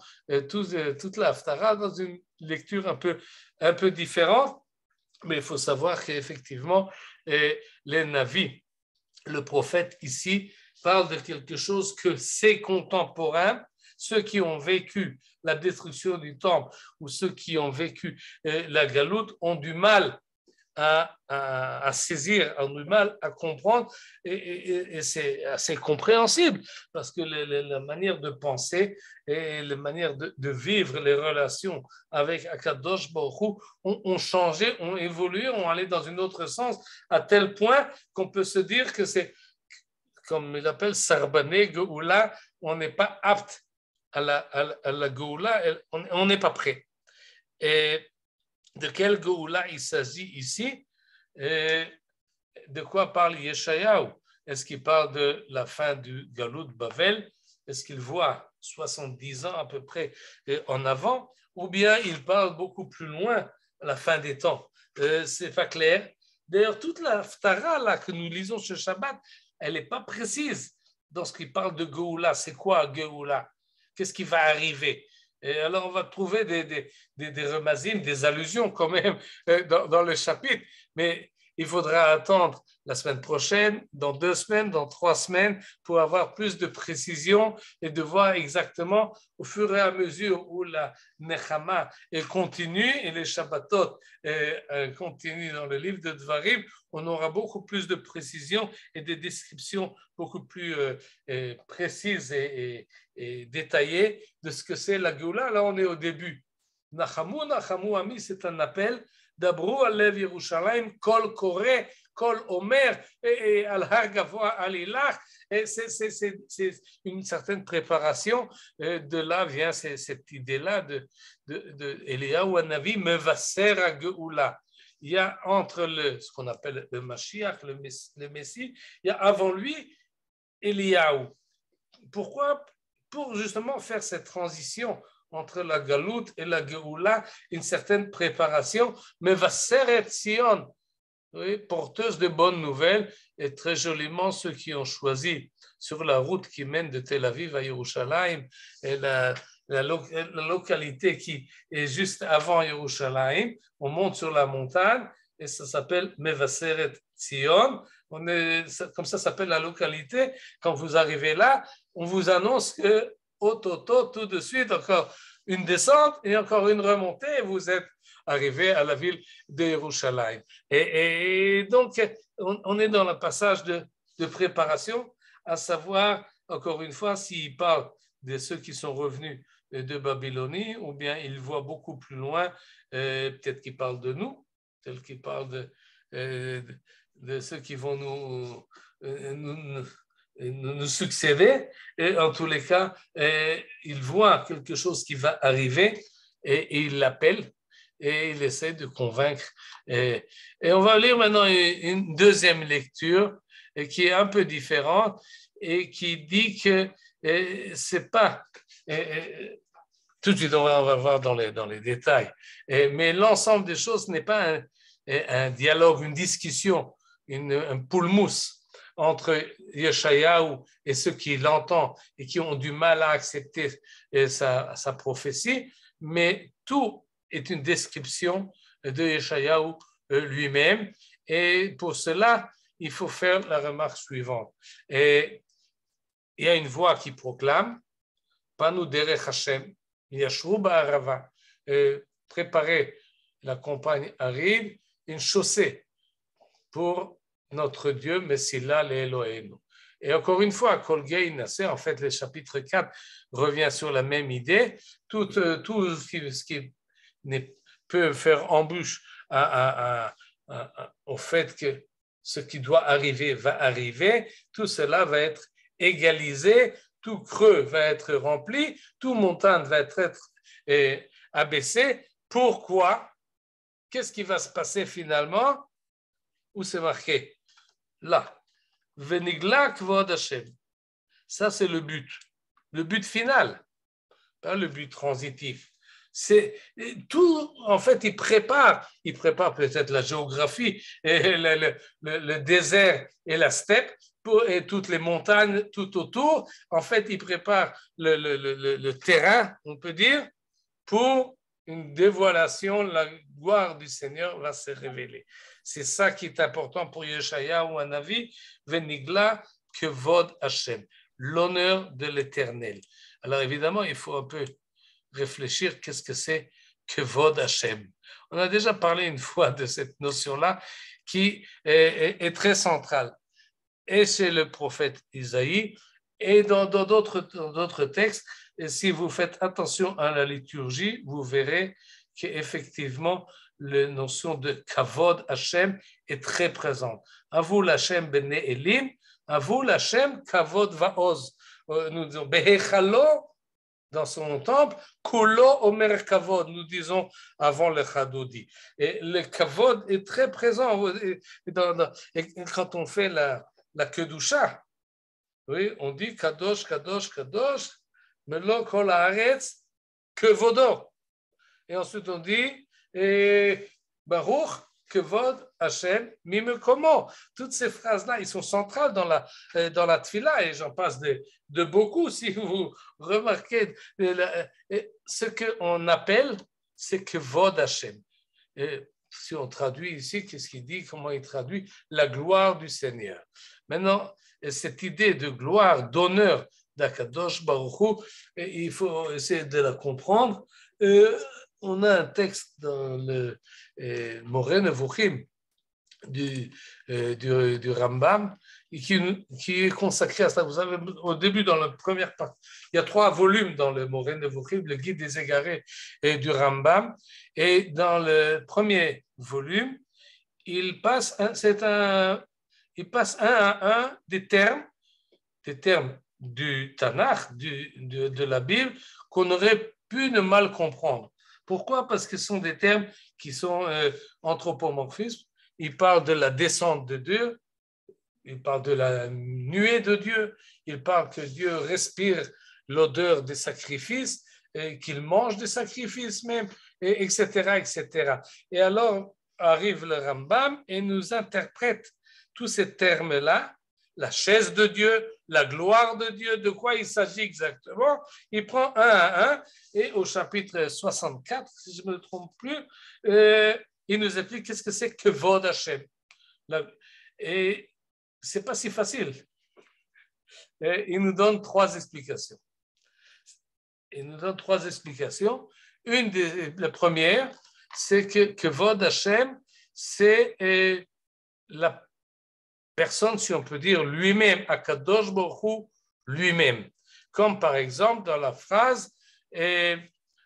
toute la Haftara dans une lecture un peu différente, mais il faut savoir qu'effectivement, les Navis, le prophète ici, parle de quelque chose que ses contemporains, ceux qui ont vécu la destruction du temple ou ceux qui ont vécu la galoute, ont du mal à saisir, ont du mal à comprendre, et c'est assez compréhensible parce que la manière de penser et la manière de vivre les relations avec Akadosh Baruch Hu ont changé, ont évolué, ont allé dans un autre sens, à tel point qu'on peut se dire que c'est, comme il appelle Sarbané, Geoula, on n'est pas apte à la Geoula, on n'est pas prêt. Et de quelle Geoula il s'agit ici? De quoi parle Yeshayahu? Est-ce qu'il parle de la fin du Galout Bavel? Est-ce qu'il voit 70 ans à peu près en avant? Ou bien il parle beaucoup plus loin, à la fin des temps? C'est pas clair. D'ailleurs, toute la Haftara là, que nous lisons ce Shabbat, elle n'est pas précise dans ce qu'il parle de Geoula. C'est quoi Geoula? Qu'est-ce qui va arriver? Et alors, on va trouver des remazim, des allusions quand même dans le chapitre, mais il faudra attendre la semaine prochaine, dans 2 semaines, dans 3 semaines, pour avoir plus de précision et de voir exactement au fur et à mesure où la Nechama continue et les Shabbatot continuent dans le livre de Dvarim, on aura beaucoup plus de précision et des descriptions beaucoup plus précises et détaillées de ce que c'est la Géoula. Là, on est au début. Nachamu, Nachamu, Ami, c'est un appel. Dabru alev Yerushalayim, kol kore, kol omer, et al har gavoa alilach. C'est une certaine préparation. De là vient cette idée-là de Eliyahu Hanavi, mevaser à Geoula. Il y a entre ce qu'on appelle le Mashiach, le Messie, il y a avant lui Eliyahu. Pourquoi? Pour justement faire cette transition entre la Galoute et la Geoula, une certaine préparation. Mais Vaseret Sion, oui, porteuse de bonnes nouvelles, et très joliment ceux qui ont choisi sur la route qui mène de Tel Aviv à Yerushalayim, et la localité qui est juste avant Yerushalayim, on monte sur la montagne et ça s'appelle Mevaseret Zion. Comme ça s'appelle la localité. Quand vous arrivez là, on vous annonce que tout de suite, encore une descente et encore une remontée, et vous êtes arrivé à la ville de Yerushalayim. Et donc, on est dans le passage de préparation, à savoir, encore une fois, s'il parle de ceux qui sont revenus de Babylonie, ou bien il voit beaucoup plus loin, peut-être qu'il parle de nous, peut-être qu'il parle de ceux qui vont nous succéder. Et en tous les cas, il voit quelque chose qui va arriver et il l'appelle et il essaie de convaincre. Et on va lire maintenant une deuxième lecture qui est un peu différente et qui dit que c'est pas... tout de suite, on va voir dans les détails. Mais l'ensemble des choses n'est pas un dialogue, une discussion, un poulmousse entre Yeshayahu et ceux qui l'entendent et qui ont du mal à accepter sa prophétie, mais tout est une description de Yeshayahu lui-même. Et pour cela, il faut faire la remarque suivante. Et il y a une voix qui proclame « Panu derech Hashem » Yashru ba'arava, préparer la campagne aride, une chaussée pour notre Dieu, Messila l'Elohenu. Et encore une fois, Kolgei Nassé, en fait, le chapitre 4 revient sur la même idée. Tout ce qui peut faire embûche au fait que ce qui doit arriver va arriver, tout cela va être égalisé, tout creux va être rempli, tout montagne va être abaissé. Pourquoi? Qu'est-ce qui va se passer finalement? Où c'est marqué? Là. Venigla kvod Hashem. Ça, c'est le but final, pas le but transitif. C'est tout, en fait, il prépare peut-être la géographie, et le désert et la steppe, et toutes les montagnes tout autour. En fait, il prépare le terrain, on peut dire, pour une dévoilation, la gloire du Seigneur va se révéler. C'est ça qui est important pour Yeshayahu Hanavi, Venigla Kevod Hashem, l'honneur de l'Éternel. Alors évidemment, il faut un peu réfléchir qu'est-ce que c'est Kevod Hashem. On a déjà parlé une fois de cette notion-là qui est très centrale. Et c'est le prophète Isaïe, et dans d'autres textes, et si vous faites attention à la liturgie, vous verrez qu'effectivement, la notion de Kavod Hashem est très présente. Avou l'Hashem bene Elim, avou l'Hashem Kavod Vaoz. Nous disons Behechalo, dans son temple, Kulo Omer Kavod, nous disons avant le Chadodi. Et le Kavod est très présent. Et quand on fait la Kedusha, oui, on dit Kadosh, Kadosh, Kadosh, Melo Kol Haaretz Kevodo. Et ensuite on dit Baruch Kevod Hashem Mimekomo. Toutes ces phrases-là, ils sont centrales dans la tfila, et j'en passe de beaucoup. Si vous remarquez, ce qu'on appelle, c'est Kevod Hashem. Et si on traduit ici, qu'est-ce qu'il dit? Comment il traduit? La gloire du Seigneur. Maintenant, cette idée de gloire, d'honneur d'Akadosh Baruch Hu, il faut essayer de la comprendre. On a un texte dans le Moreh Nevuchim du Rambam qui est consacré à ça. Vous savez, au début, dans la première partie, il y a 3 volumes dans le Moreh Nevuchim, le Guide des égarés et du Rambam. Et dans le premier volume, il passe un à un des termes du Tanakh, de la Bible, qu'on aurait pu ne mal comprendre. Pourquoi? Parce que ce sont des termes qui sont anthropomorphismes. Il parle de la descente de Dieu, il parle de la nuée de Dieu, il parle que Dieu respire l'odeur des sacrifices, et qu'il mange des sacrifices même, etc., etc. Et alors, arrive le Rambam et nous interprète tous ces termes-là, la chaise de Dieu, la gloire de Dieu, de quoi il s'agit exactement. Il prend un à un et au chapitre 64, si je ne me trompe plus, il nous explique qu'est-ce que c'est que Kevod Hashem. Et ce n'est pas si facile. Et il nous donne trois explications. La première, c'est que Kevod Hashem, c'est la personne, si on peut dire, lui-même, Akadosh Baruch Hu, lui-même. Comme par exemple dans la phrase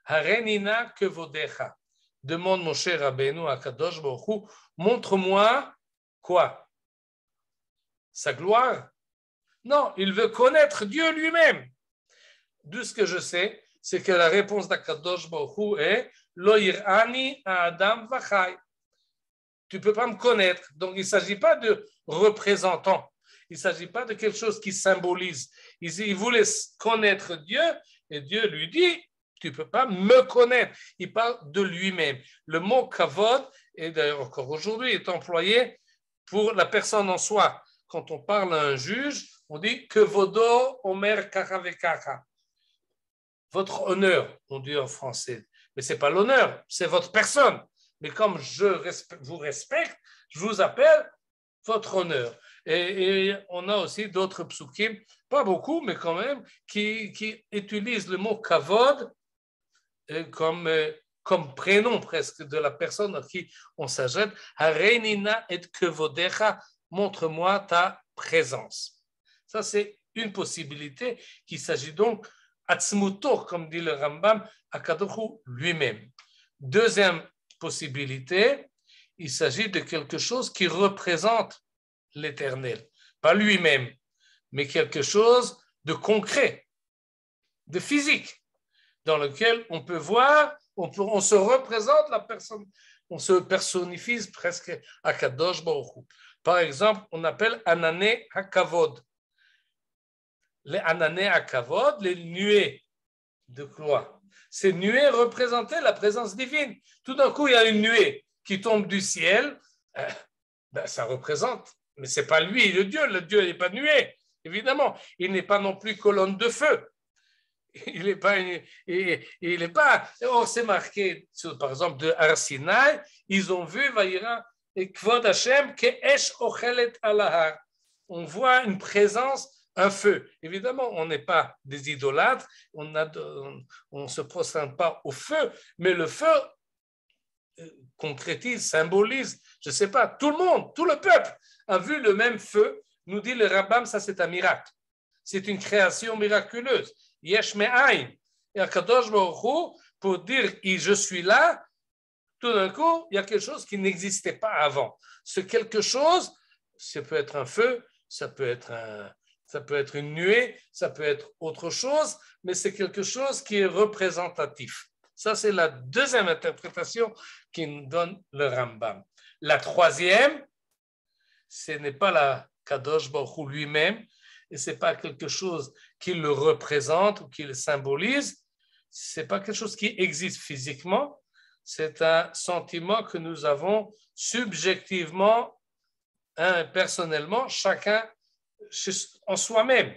Harenina Kevodecha. Demande mon cher Rabbeinu à Akadosh Baruch Hu, montre-moi quoi? Sa gloire? Non, il veut connaître Dieu lui-même. D'où ce que je sais, c'est que la réponse d'Akadosh Baruch Hu est Lo yir'ani Adam vachai. Tu ne peux pas me connaître. Donc, il ne s'agit pas de représentant. Il ne s'agit pas de quelque chose qui symbolise. Il voulait connaître Dieu et Dieu lui dit, tu ne peux pas me connaître. Il parle de lui-même. Le mot kavod, et d'ailleurs encore aujourd'hui, est employé pour la personne en soi. Quand on parle à un juge, on dit kevodo omer kara vekara. Votre honneur, on dit en français. Mais ce n'est pas l'honneur, c'est votre personne. Mais comme vous respecte, je vous appelle votre honneur. Et on a aussi d'autres psukim, pas beaucoup, mais quand même, qui utilisent le mot kavod comme prénom presque de la personne à qui on s'adresse. Harenina et kevodecha, montre-moi ta présence. Ça, c'est une possibilité qu'il s'agit donc, atzmuto, comme dit le Rambam, Akadosh Hu lui-même. Deuxième possibilité, il s'agit de quelque chose qui représente l'Éternel, pas lui-même, mais quelque chose de concret, de physique, dans lequel on peut voir, on se représente la personne, on se personnifie presque à Kadosh Baruch Hu. Par exemple, on appelle Anané HaKavod. Les Anané HaKavod, les nuées de gloire. Ces nuées représentaient la présence divine. Tout d'un coup, il y a une nuée qui tombe du ciel. Ça représente, mais ce n'est pas lui, le Dieu n'est pas nuée, évidemment. Il n'est pas non plus colonne de feu. Il n'est pas, on s'est marqué, par exemple, de Har Sinaï, ils ont vu, Vayira, et Kvod Hashem, Ke'esh ochelet alahar. On voit une présence, un feu. Évidemment, on n'est pas des idolâtres, on ne se prosterne pas au feu, mais le feu concrétise, symbolise, je ne sais pas, tout le monde, tout le peuple a vu le même feu. Nous dit le Rambam, ça c'est un miracle. C'est une création miraculeuse. Yesh me'ayin. Et Akadosh Baruch Hu, pour dire je suis là, tout d'un coup, il y a quelque chose qui n'existait pas avant. Ce quelque chose, ça peut être un feu, ça peut être une nuée, ça peut être autre chose, mais c'est quelque chose qui est représentatif. Ça, c'est la deuxième interprétation qui nous donne le Rambam. La troisième, ce n'est pas la Kadosh Baruch Hu lui-même, et ce n'est pas quelque chose qui le représente ou qui le symbolise, ce n'est pas quelque chose qui existe physiquement, c'est un sentiment que nous avons subjectivement, personnellement, chacun en soi-même.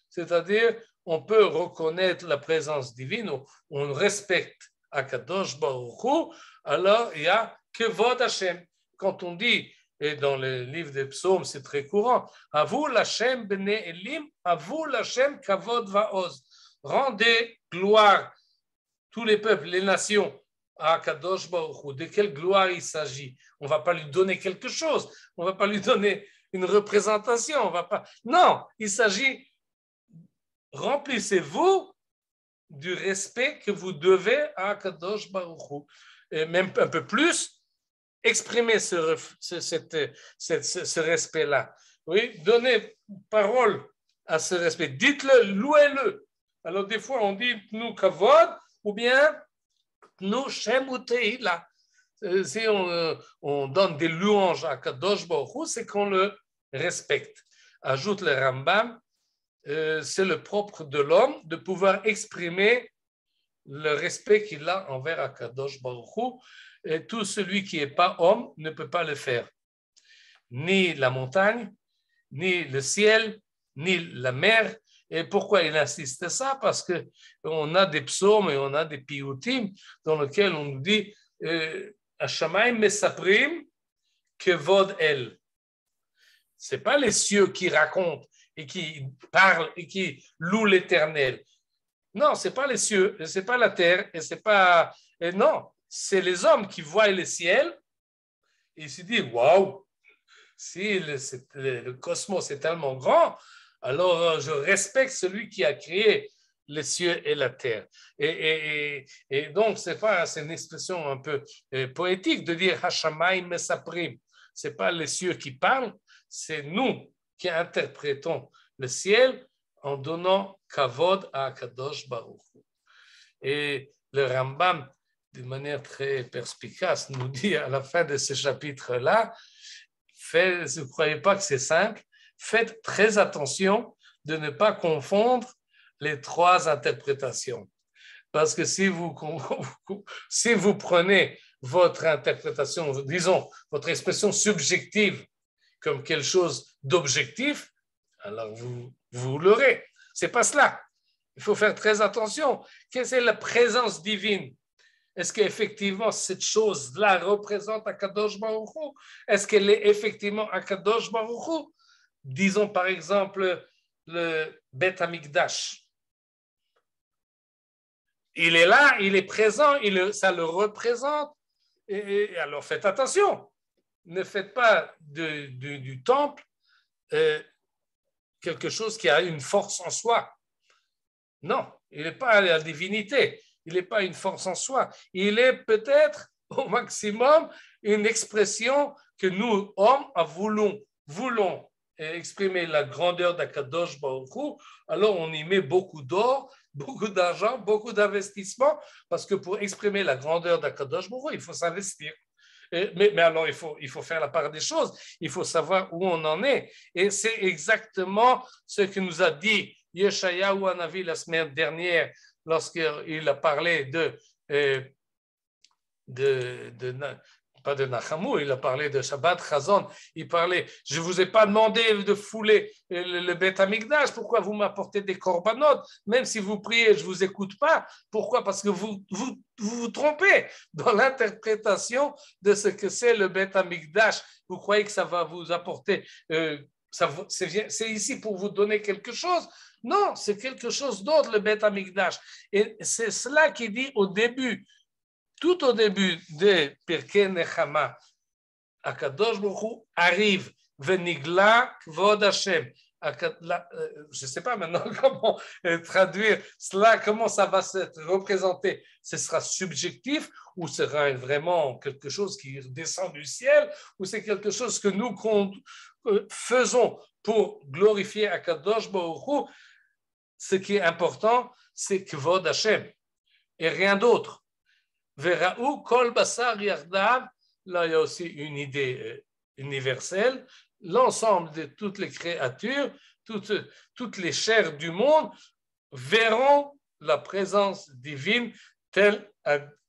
C'est-à-dire, on peut reconnaître la présence divine, on respecte Akadosh Baruch Hu, alors il y a Kevod Hashem. Quand on dit, et dans le livre des psaumes, c'est très courant, Avou l'Hashem b'nei Elim, Avou l'Hashem kavod va'oz. Rendez gloire, tous les peuples, les nations, à Akadosh Baruch Hu. De quelle gloire il s'agit? On ne va pas lui donner quelque chose, on ne va pas lui donner une représentation, on va pas. Non, il s'agit, remplissez-vous du respect que vous devez à Akadosh Baruch Hu. Et même un peu plus, exprimez ce respect-là. Oui, donnez parole à ce respect. Dites-le, louez-le. Alors, des fois, on dit nous kavod ou bien nous shem ou teila. Si on donne des louanges à Kadosh Baruch Hu, c'est qu'on le respecte. Ajoute le Rambam, c'est le propre de l'homme de pouvoir exprimer le respect qu'il a envers Akadosh Baruch Hu, et tout celui qui n'est pas homme ne peut pas le faire. Ni la montagne, ni le ciel, ni la mer. Et pourquoi il insiste à ça? Parce qu'on a des psaumes et on a des piyutim dans lesquels on nous dit Hashamayim mesaprim kevod el. Ce n'est pas les cieux qui racontent et qui parlent et qui louent l'Éternel. Non, ce n'est pas les cieux, ce n'est pas la terre, et c'est pas. Et non, c'est les hommes qui voient le ciel et ils se disent waouh, si le cosmos est tellement grand, alors je respecte celui qui a créé les cieux et la terre. Et donc, c'est une expression un peu poétique de dire Hashamayim mesaprim. Ce n'est pas les cieux qui parlent, c'est nous qui interprétons le ciel en donnant kavod à Kadosh Baruch Hu. Et le Rambam, de manière très perspicace, nous dit à la fin de ce chapitre-là, ne croyez pas que c'est simple, faites très attention de ne pas confondre les trois interprétations. Parce que si vous prenez votre interprétation, disons, votre expression subjective comme quelque chose d'objectif, alors vous l'aurez. Ce n'est pas cela. Il faut faire très attention. Quelle est la présence divine? Est-ce qu'effectivement cette chose-là représente Akadosh Baruch Hu? Est-ce qu'elle est effectivement Akadosh Baruch Hu? Disons par exemple le Bet Hamikdash. Il est là, il est présent, ça le représente. Et alors faites attention. Ne faites pas du temple quelque chose qui a une force en soi. Non, il n'est pas la divinité. Il n'est pas une force en soi. Il est peut-être au maximum une expression que nous, hommes, voulons exprimer la grandeur d'Akadosh Baruch Hu. Alors on y met beaucoup d'or, beaucoup d'argent, beaucoup d'investissement, parce que pour exprimer la grandeur d'Akadosh Baruch Hu, il faut s'investir. Mais alors, il faut faire la part des choses. Il faut savoir où on en est. Et c'est exactement ce que nous a dit Yeshayahu Hanavi la semaine dernière lorsqu'il a parlé pas de Nachamu, il a parlé de Shabbat Chazon. Il parlait, je ne vous ai pas demandé de fouler le Beth Amikdash, pourquoi vous m'apportez des korbanot? Même si vous priez, je ne vous écoute pas. Pourquoi? Parce que vous trompez dans l'interprétation de ce que c'est le Beth Amikdash. Vous croyez que ça va vous apporter, c'est ici pour vous donner quelque chose? Non, c'est quelque chose d'autre, le Beth Amikdash. Et c'est cela qui dit tout au début de Pirkei Nechama, Akadosh Baruch Hu arrive, Venigla Kvod Hashem. Je ne sais pas maintenant comment traduire cela, comment ça va se représenter. Ce sera subjectif ou sera vraiment quelque chose qui descend du ciel ou c'est quelque chose que nous faisons pour glorifier Akadosh Baruch Hu. Ce qui est important, c'est Kvod Hashem et rien d'autre. Veraou kol basar yardav, là il y a aussi une idée universelle, l'ensemble de toutes les créatures, toutes les chairs du monde verront la présence divine telle,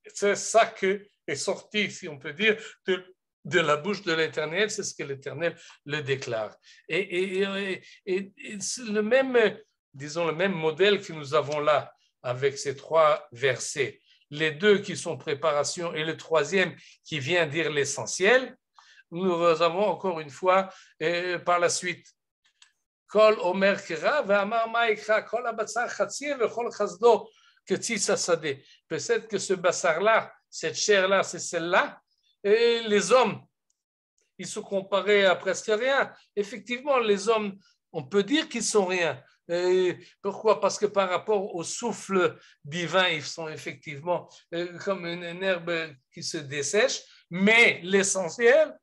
c'est ça qui est sorti, si on peut dire, de la bouche de l'Éternel, c'est ce que l'Éternel le déclare. Et c'est le même, disons, le même modèle que nous avons là avec ces trois versets. Les deux qui sont préparation et le troisième qui vient dire l'essentiel, nous avons encore une fois par la suite. Kol omer kira ve'amar ma'ikra kol habatzar chatzir ve'chol chazdo ketzitz hasadeh. Peut-être que ce bassar-là, cette chair-là, c'est celle-là, et les hommes, ils se comparaient à presque rien. Effectivement, les hommes, on peut dire qu'ils sont rien. Pourquoi? Parce que par rapport au souffle divin, ils sont effectivement comme une herbe qui se dessèche, mais l'essentiel,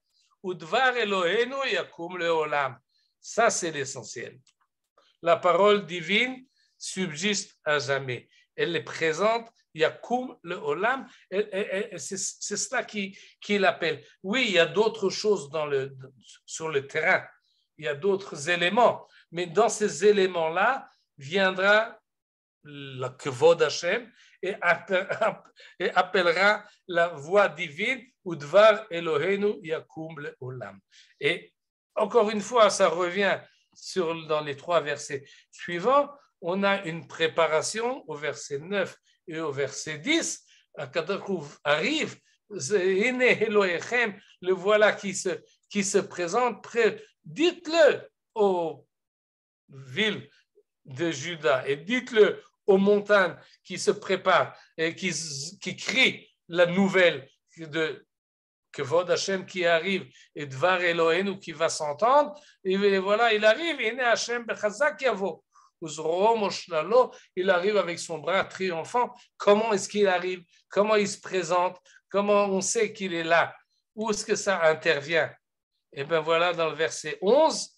Udvar Elohenu yakum leolam. Ça, c'est l'essentiel. La parole divine subsiste à jamais. Elle est présente, yakum leolam, c'est cela qui l'appelle. Oui, il y a d'autres choses sur le terrain, il y a d'autres éléments. Mais dans ces éléments-là viendra la Kvod Hashem et appellera la voix divine, Udvar Eloheinu Yakum Le'olam. Et encore une fois, ça revient dans les 3 versets suivants. On a une préparation au verset 9 et au verset 10. Akadosh arrive, le voilà qui se présente près. Dites-le aux villes de Juda et dites-le aux montagnes qui se préparent et qui crient la nouvelle de Kevod Hashem qui arrive et Dvar Eloheinu qui va s'entendre. Et voilà, il arrive, il est Hashem Bechazak Yavo. Il arrive avec son bras triomphant. Comment est-ce qu'il arrive? Comment il se présente? Comment on sait qu'il est là? Où est-ce que ça intervient? Et bien voilà, dans le verset 11,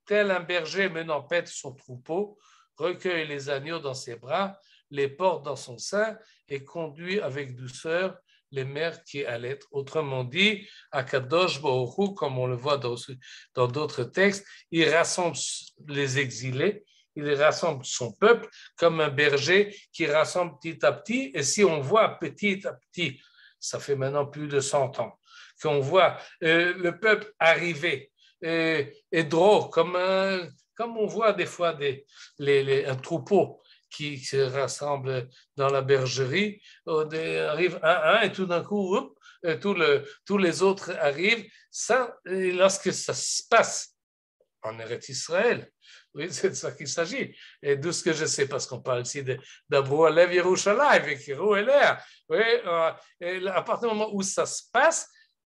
tel un berger menant paître son troupeau, recueille les agneaux dans ses bras, les porte dans son sein et conduit avec douceur les mères qui allaitent. Autrement dit, Akadosh Baruch Hu, comme on le voit dans d'autres textes, il rassemble les exilés, il rassemble son peuple comme un berger qui rassemble petit à petit. Et si on voit petit à petit, ça fait maintenant plus de 100 ans, qu'on voit le peuple arriver, et drôle, comme on voit des fois un troupeau qui se rassemble dans la bergerie, arrive un et tout d'un coup, tous les autres arrivent. Ça, lorsque ça se passe en Eretz Israël, oui, c'est de ça qu'il s'agit. Et d'où ce que je sais, parce qu'on parle ici d'Abrou Alev Yerushalayim, et Kirou Eler. Oui, et à partir du moment où ça se passe,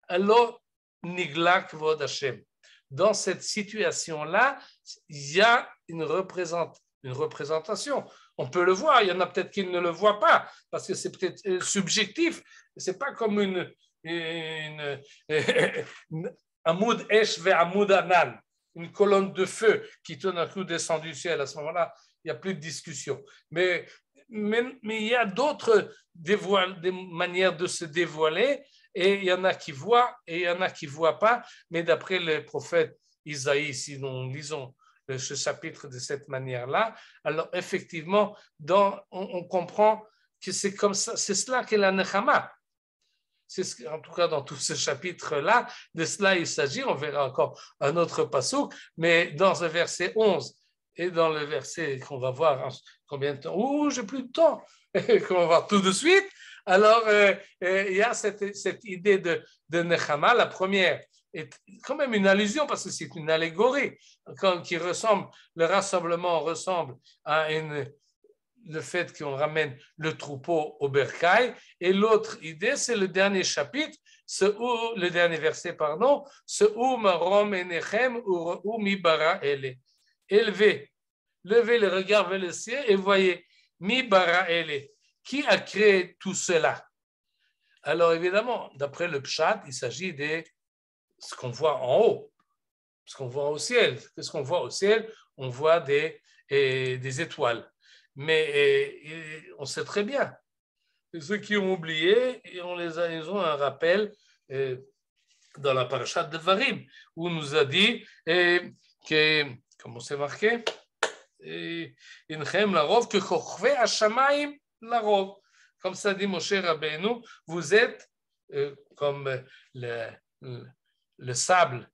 alors, Nigla Kvod Hashem. Dans cette situation-là, il y a une représentation. On peut le voir, il y en a peut-être qui ne le voient pas, parce que c'est peut-être subjectif. C'est pas comme Amoud Esh ve Amoud Anan, une colonne de feu qui tout d'un coup descend du ciel. À ce moment-là, il n'y a plus de discussion. Mais il y a d'autres manières de se dévoiler. Et il y en a qui voient et il y en a qui ne voient pas. Mais d'après le prophète Isaïe, si nous lisons ce chapitre de cette manière-là, alors effectivement, on comprend que c'est comme ça, c'est cela qu'est la Nechama. En tout cas, dans tout ce chapitre-là, de cela il s'agit. On verra encore un autre passouk, mais dans le verset 11 et dans le verset qu'on va voir en combien de temps, j'ai plus de temps, qu'on va voir tout de suite. Alors, il y a cette idée de Nechama. La première est quand même une allusion parce que c'est une allégorie qui ressemble, le rassemblement ressemble à le fait qu'on ramène le troupeau au bercail. Et l'autre idée, c'est le dernier chapitre, le dernier verset, pardon, marom enechem ou mi bara ele. Levez le regard vers le ciel et voyez mi bara ele. Qui a créé tout cela? Alors évidemment, d'après le Pshat, il s'agit de ce qu'on voit en haut, ce qu'on voit au ciel. Qu'est-ce qu'on voit au ciel? On voit des étoiles. Mais on sait très bien. Et ceux qui ont oublié, ils ont un rappel dans la parashat de Devarim, où on nous a dit que, comment c'est marqué? Inchem larov que chochve hashamayim larov. Comme ça dit Moshe Rabbeinu, vous êtes comme le sable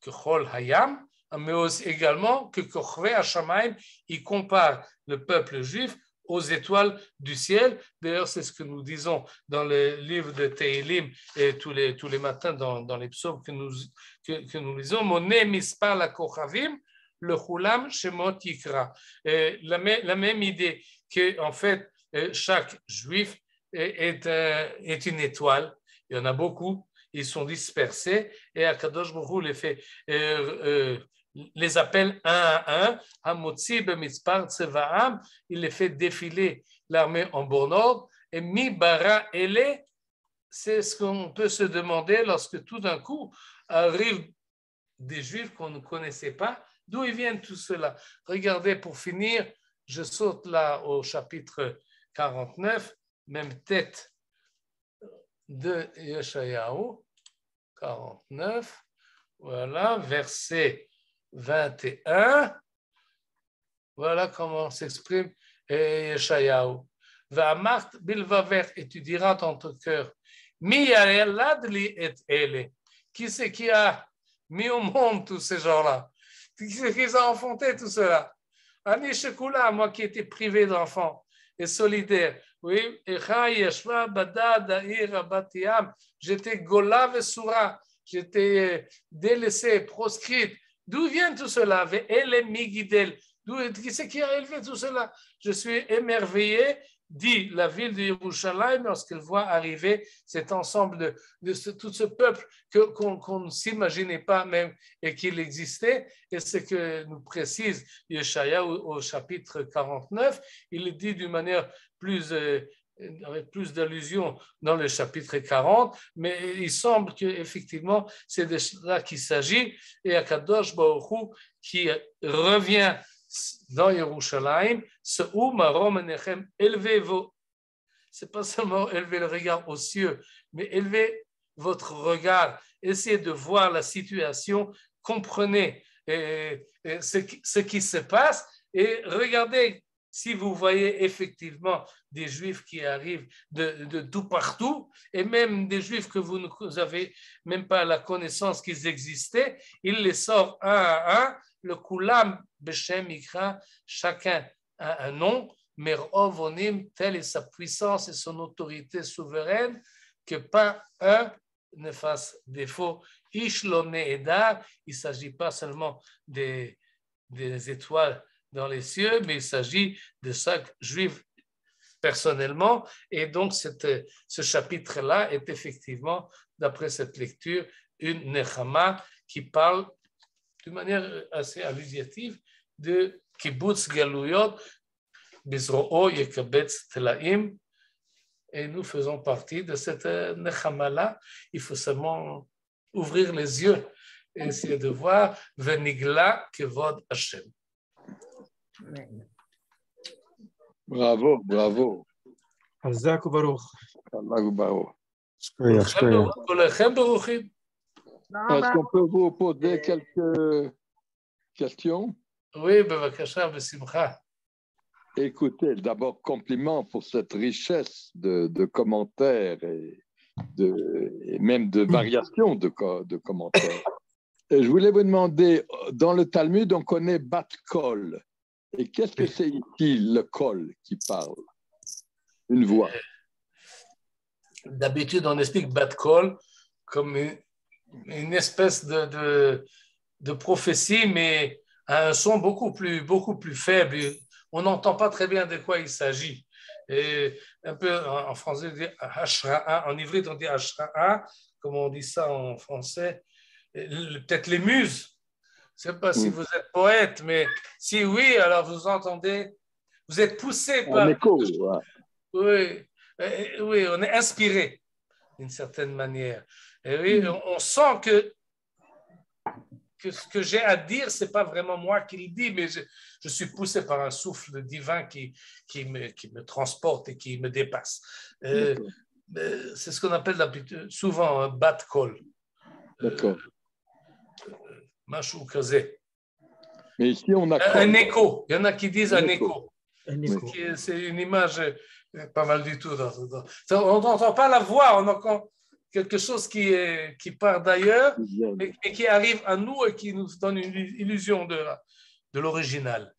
que chol hayam, mais aussi également que chochve hashamayim, il compare le peuple juif aux étoiles du ciel. D'ailleurs, c'est ce que nous disons dans le livre de Tehilim et tous les matins dans les psaumes que nous lisons. Moné mispar la kochavim, le chulam shemot yikra. La même idée que, en fait, chaque juif est une étoile. Il y en a beaucoup. Ils sont dispersés et Akadosh Baruch Hu les appelle un à un. Hamotzi b'mitzpar tzevaam, il les fait défiler l'armée en bon ordre. Et mi bara ele, c'est ce qu'on peut se demander lorsque tout d'un coup arrivent des Juifs qu'on ne connaissait pas. D'où ils viennent tout cela? Regardez, pour finir, je saute là au chapitre 49, même tête de Yeshayahu, 49, voilà, verset 21, voilà comment s'exprime Yeshayahu. Ve'amart bilvaver, et tu diras dans ton cœur, Mi ladli et ele. Qui c'est qui a mis au monde tous ces gens-là? Qui c'est qui a enfanté tout cela? Ani Shekula, moi qui étais privé d'enfants et solidaire. Oui, j'étais Gola et Soura, j'étais délaissé, proscrite. D'où vient tout cela? Qui c'est qui a élevé tout cela? Je suis émerveillé, dit la ville de Yerushalayim, lorsqu'elle voit arriver cet ensemble tout ce peuple qu'on ne s'imaginait pas même et qu'il existait. Et ce que nous précise Yeshaya au chapitre 49, il le dit d'une manière avec plus d'allusions dans le chapitre 40, mais il semble qu'effectivement, c'est de cela qu'il s'agit, et Akadosh Baruch Hu qui revient dans Yerushalayim, élevez-vous. C'est pas seulement élever le regard aux cieux, mais élevez votre regard, essayez de voir la situation, comprenez ce qui se passe et regardez si vous voyez effectivement des Juifs qui arrivent de tout partout, et même des Juifs que vous n'avez même pas la connaissance qu'ils existaient, il les sort un à un, le Kulam Beshem Ikra, chacun a un nom, Merov Onim, telle est sa puissance et son autorité souveraine, que pas un ne fasse défaut. Ishlone Edar, il ne s'agit pas seulement des étoiles dans les cieux, mais il s'agit de chaque juif personnellement. Et donc, ce chapitre-là est effectivement, d'après cette lecture, une nechama qui parle d'une manière assez allusive de kibbutz galuyot, bizro'o yekabetz telaim. Et nous faisons partie de cette nechama-là. Il faut seulement ouvrir les yeux et essayer de voir venigla kevod Hashem. Bravo, bravo. חזק וברוך. Allah Baruch. שכוייח, שכוייח. כולכם ברוכים. Est-ce qu'on peut vous poser quelques questions? Oui, bevakasha, besimcha. Écoutez, d'abord, compliment pour cette richesse de commentaires et même de variations de commentaires. Et je voulais vous demander, dans le Talmud, on connaît Bat Kol. Et qu'est-ce que c'est ici, le Kol, qui parle? Une voix. D'habitude, on explique Bat Kol comme une espèce de prophétie, mais à un son beaucoup plus faible. On n'entend pas très bien de quoi il s'agit. Et un peu en français, on dit Hashra'a. En ivrit, on dit Hashra'a, comme on dit ça en français. Peut-être les muses. Je ne sais pas si vous êtes poète, mais si oui, alors vous entendez, vous êtes poussé par... Un écho, ouais. Oui, on est inspiré d'une certaine manière. Et oui, on sent que ce que j'ai à dire, ce n'est pas vraiment moi qui le dis, mais je suis poussé par un souffle divin qui me transporte et qui me dépasse. C'est ce qu'on appelle souvent un bat call. D'accord. Machou kazé. Mais ici, on a un écho. Il y en a qui disent un écho. C'est une image pas mal du tout. On n'entend pas la voix, on entend quelque chose qui part d'ailleurs, mais qui arrive à nous et qui nous donne une illusion de l'original.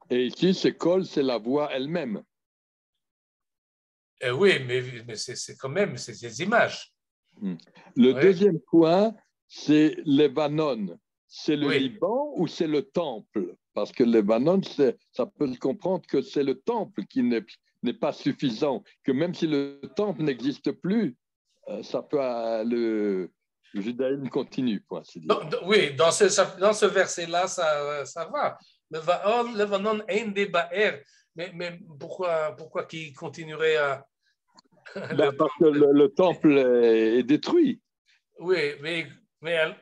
Et ici, c'est Kol, c'est la voix elle-même. Oui, mais c'est quand même des images. Le deuxième point, c'est Lebanon. C'est le Liban ou c'est le temple? Parce que Lebanon, ça peut se comprendre que c'est le temple qui n'est pas suffisant, que même si le temple n'existe plus, ça peut le judaïsme continue, pour ainsi dire. Oui, dans ce verset-là, ça va. Lebanon est un débat, mais pourquoi qu'il continuerait à... Parce que le temple est détruit. Oui, mais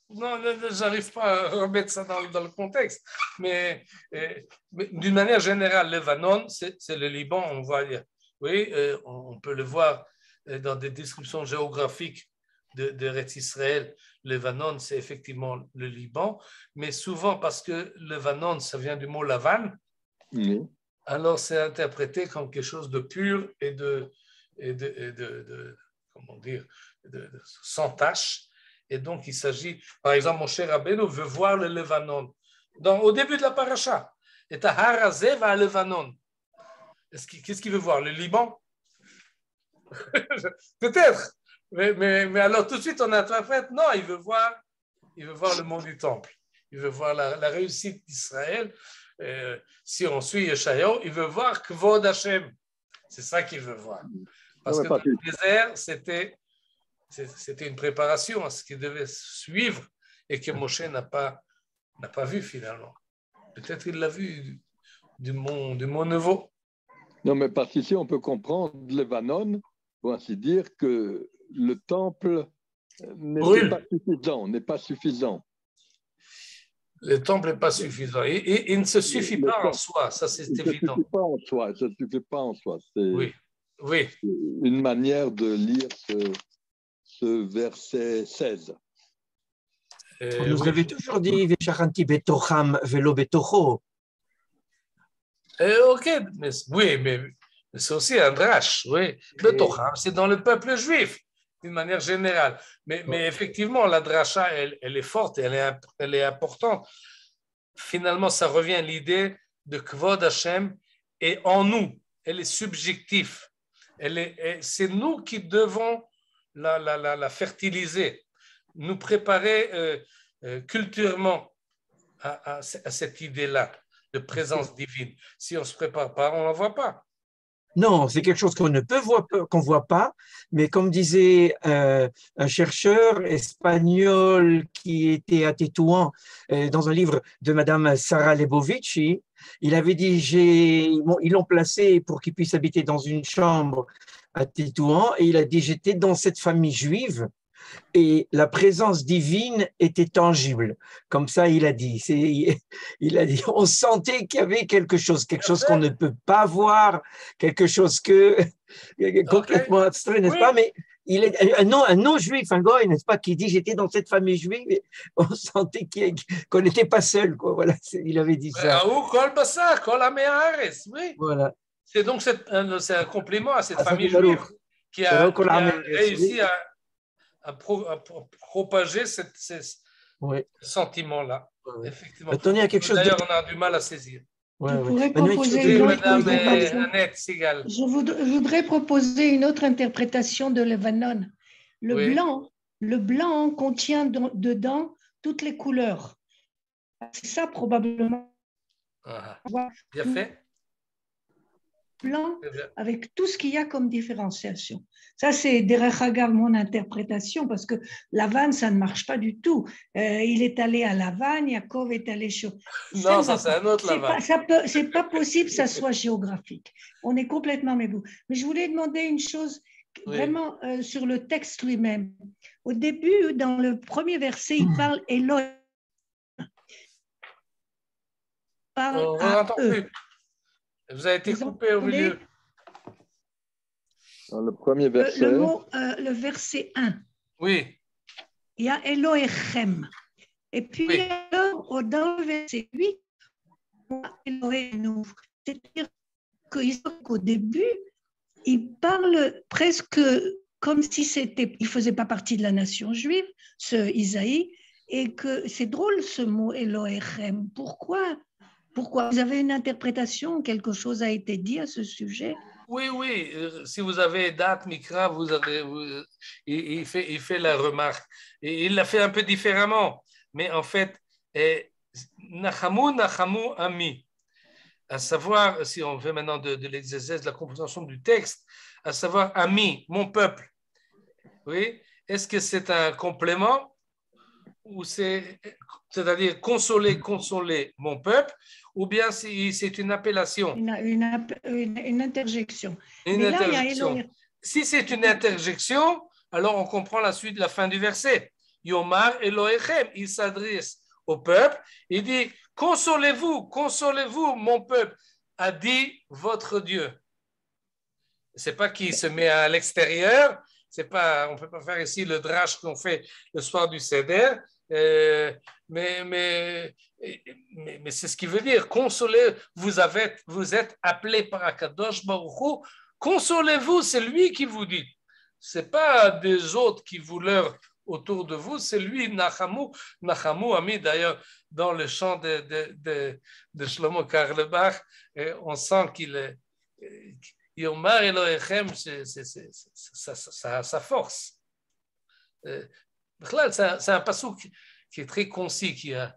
non, j'arrive pas à remettre ça dans le contexte. Mais d'une manière générale, Lebanon, c'est le Liban, on voit. Oui, on peut le voir dans des descriptions géographiques de Eretz Israël. Lebanon, c'est effectivement le Liban, mais souvent parce que Lebanon, ça vient du mot Lavan. alors c'est interprété comme quelque chose de pur et comment dire, sans tache. Et donc, il s'agit, par exemple, mon cher Rabbeinu veut voir le Levanon. Au début de la paracha, et Harazé va à Levanon. Qu'est-ce qu'il veut voir? Le Liban? Peut-être. Mais alors, tout de suite, on interprète, non, il veut voir le mont du Temple. Il veut voir la réussite d'Israël. Si on suit Yeshayahu, il veut voir Kvod Hashem. C'est ça qu'il veut voir. Parce que dans le désert, c'était une préparation à ce qu'il devait suivre et que Moshe n'a pas vu finalement. Peut-être qu'il l'a vu du mont Nebo. Non, mais parce qu'ici, on peut comprendre Levanon, pour ainsi dire, que le temple n'est pas suffisant. Le temple n'est pas suffisant. Il ne se suffit pas en soi, ça c'est évident. Ça ne suffit pas en soi. C'est oui. une manière de lire ce verset 16. On nous avait toujours dit Vesharanti betocham velo betocho. Ok, mais c'est aussi un drache, oui. Betocham, c'est dans le peuple juif, d'une manière générale. Mais effectivement, la dracha, elle est forte, elle est importante. Finalement, ça revient à l'idée de Kvod Hashem et en nous. Elle est subjective. C'est nous qui devons la fertiliser, nous préparer culturellement à cette idée-là de présence divine. Si on ne se prépare pas, on ne la voit pas. Non, c'est quelque chose qu'on ne peut voir, qu'on voit pas, mais comme disait un chercheur espagnol qui était à Tétouan, dans un livre de Madame Sara Lebovici, il avait dit, ils l'ont placé pour qu'il puisse habiter dans une chambre à Tétouan, et il a dit, j'étais dans cette famille juive, et la présence divine était tangible. Comme ça, il a dit. Il a dit, on sentait qu'il y avait quelque chose qu'on ne peut pas voir, quelque chose complètement abstrait, n'est-ce pas? Mais il est un non-juif, un goy, n'est-ce pas, qui dit j'étais dans cette famille juive, et on sentait qu'on n'était pas seul, quoi. Voilà, il avait dit ça. Oui. Voilà. C'est donc c'est un compliment à cette famille juive qui a réussi à propager ce sentiment-là. Oui. Effectivement. D'ailleurs, on a du mal à saisir. Je voudrais proposer une autre interprétation de Levanon. Le blanc contient dedans toutes les couleurs. C'est ça probablement. Bien fait. Blanc avec tout ce qu'il y a comme différenciation. Ça, c'est derech hagav mon interprétation, parce que Lavan, ça ne marche pas du tout. Il est allé à Lavan, Yaakov est allé sur... Non, ça c'est un autre Lavan. C'est pas possible que ça soit géographique. On est complètement vous. Mais je voulais demander une chose vraiment sur le texte lui-même. Au début, dans le premier verset, il parle Elohim. On n'entend plus. Vous avez été coupé au milieu. Dans le premier verset. Le verset 1. Oui. Il y a Elohechem. Et puis, alors, dans le verset 8, Elohenu. C'est-à-dire qu'au début, il parle presque comme si il ne faisait pas partie de la nation juive, ce Isaïe, et que c'est drôle ce mot Elohechem. Pourquoi? Vous avez une interprétation? Quelque chose a été dit à ce sujet? Oui. Si vous avez date Mikra, il fait la remarque. Et il l'a fait un peu différemment. Mais en fait, Nachamu Ami. À savoir, si on fait maintenant de l'exégèse, de la compréhension du texte, à savoir Ami, mon peuple. Oui. Est-ce que c'est un complément ou c'est-à-dire consoler mon peuple, ou bien c'est une appellation? Une interjection. Si c'est une interjection, alors on comprend la fin du verset. Yomar Elohechem, il s'adresse au peuple, il dit, consolez-vous, mon peuple, a dit votre Dieu. C'est pas qu'il se met à l'extérieur, on ne peut pas faire ici le drache qu'on fait le soir du Seder, Mais c'est ce qui veut dire, consolez, vous êtes appelés par Akadosh Baruch Hu, consolez-vous, c'est lui qui vous dit. Ce n'est pas des autres qui vous leurrent autour de vous, c'est lui, Nachamu a mis d'ailleurs dans le chant de Shlomo Carlebach, on sent qu'il est Yomar Elohechem, c'est sa force. C'est un passouk qui est très concis, qui a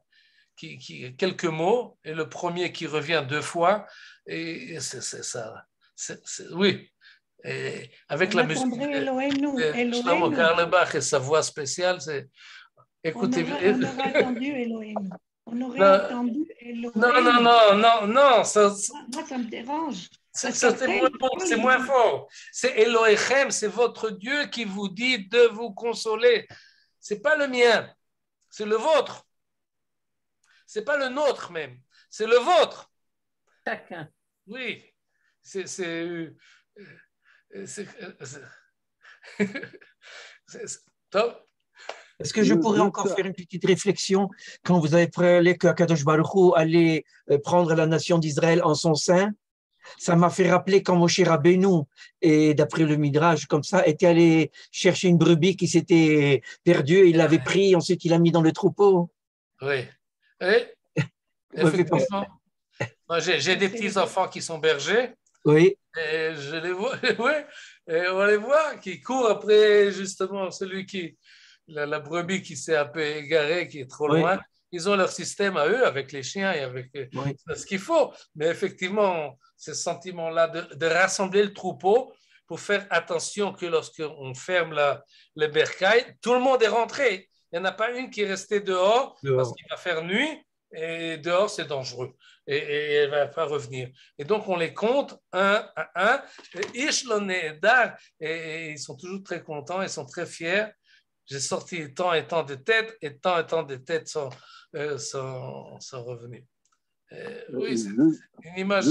quelques mots, et le premier qui revient 2 fois, et c'est ça. Oui. Et avec la musique de Shlomo Carlebach et sa voix spéciale, c'est... Écoutez, on aurait attendu Elohim. On aurait attendu Elohim. Non. Moi, ça me dérange. C'est moins fort. C'est Elohechem, c'est votre Dieu qui vous dit de vous consoler. C'est pas le mien, c'est le vôtre. C'est pas le nôtre même, c'est le vôtre. Chacun. Oui, top. Est-ce que je pourrais encore faire une petite réflexion quand vous avez parlé que Akadosh Baruch Hu allait prendre la nation d'Israël en son sein? Ça m'a fait rappeler quand Moshe Rabbeinu, et d'après le Midrash, comme ça, était allé chercher une brebis qui s'était perdue, il l'avait pris, ensuite il l'a mis dans le troupeau. Oui. Effectivement. Moi, j'ai des petits-enfants qui sont bergers. Oui. Et je les vois, oui, et on les voit qui courent après justement celui qui, la brebis qui s'est un peu égarée, qui est trop loin. Ils ont leur système à eux avec les chiens et avec ce qu'il faut. Mais effectivement, ce sentiment-là de rassembler le troupeau pour faire attention que lorsqu'on ferme le bercail, tout le monde est rentré. Il n'y en a pas une qui est restée dehors parce qu'il va faire nuit et dehors c'est dangereux et elle ne va pas revenir. Et donc on les compte un à un. Et ils sont toujours très contents, ils sont très fiers. J'ai sorti tant et tant de têtes et tant de têtes sont revenus. Oui, c'est une image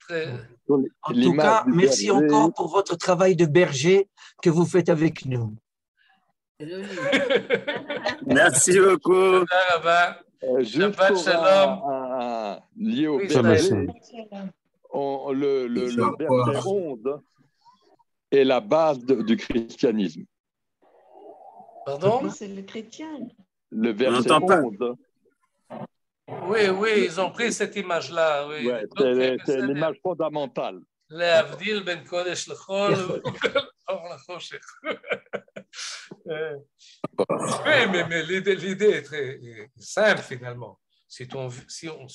très... En tout cas, merci encore pour votre travail de berger que vous faites avec nous. Merci beaucoup. Shabbat shalom. Lié au berger, le verset 11 est la base du christianisme. Pardon? C'est le chrétien. Le verset 11. Oui, ils ont pris cette image-là. Oui. Ouais, c'est l'image fondamentale. L'avdil ben kodesh l'chol, or l'choshech. Oui, mais l'idée est très simple finalement. Si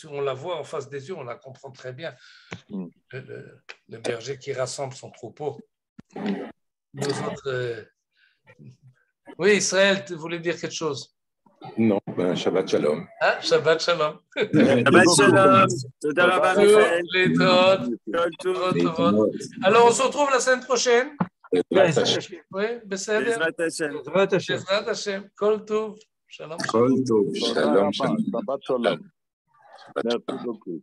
on la voit en face des yeux, on la comprend très bien. Le berger qui rassemble son troupeau. Nous autres, oui, Israël, tu voulais dire quelque chose? Non, Shabbat Shalom. Ah, Shabbat Shalom. Shabbat Shalom. Toda rabba, Michael. Alors, on se retrouve la semaine prochaine. Oui, Bezrat Hashem. Bezrat Hashem. Kol Tov. Shalom. Kol Tov. Shalom. Shabbat Shalom. Merci beaucoup.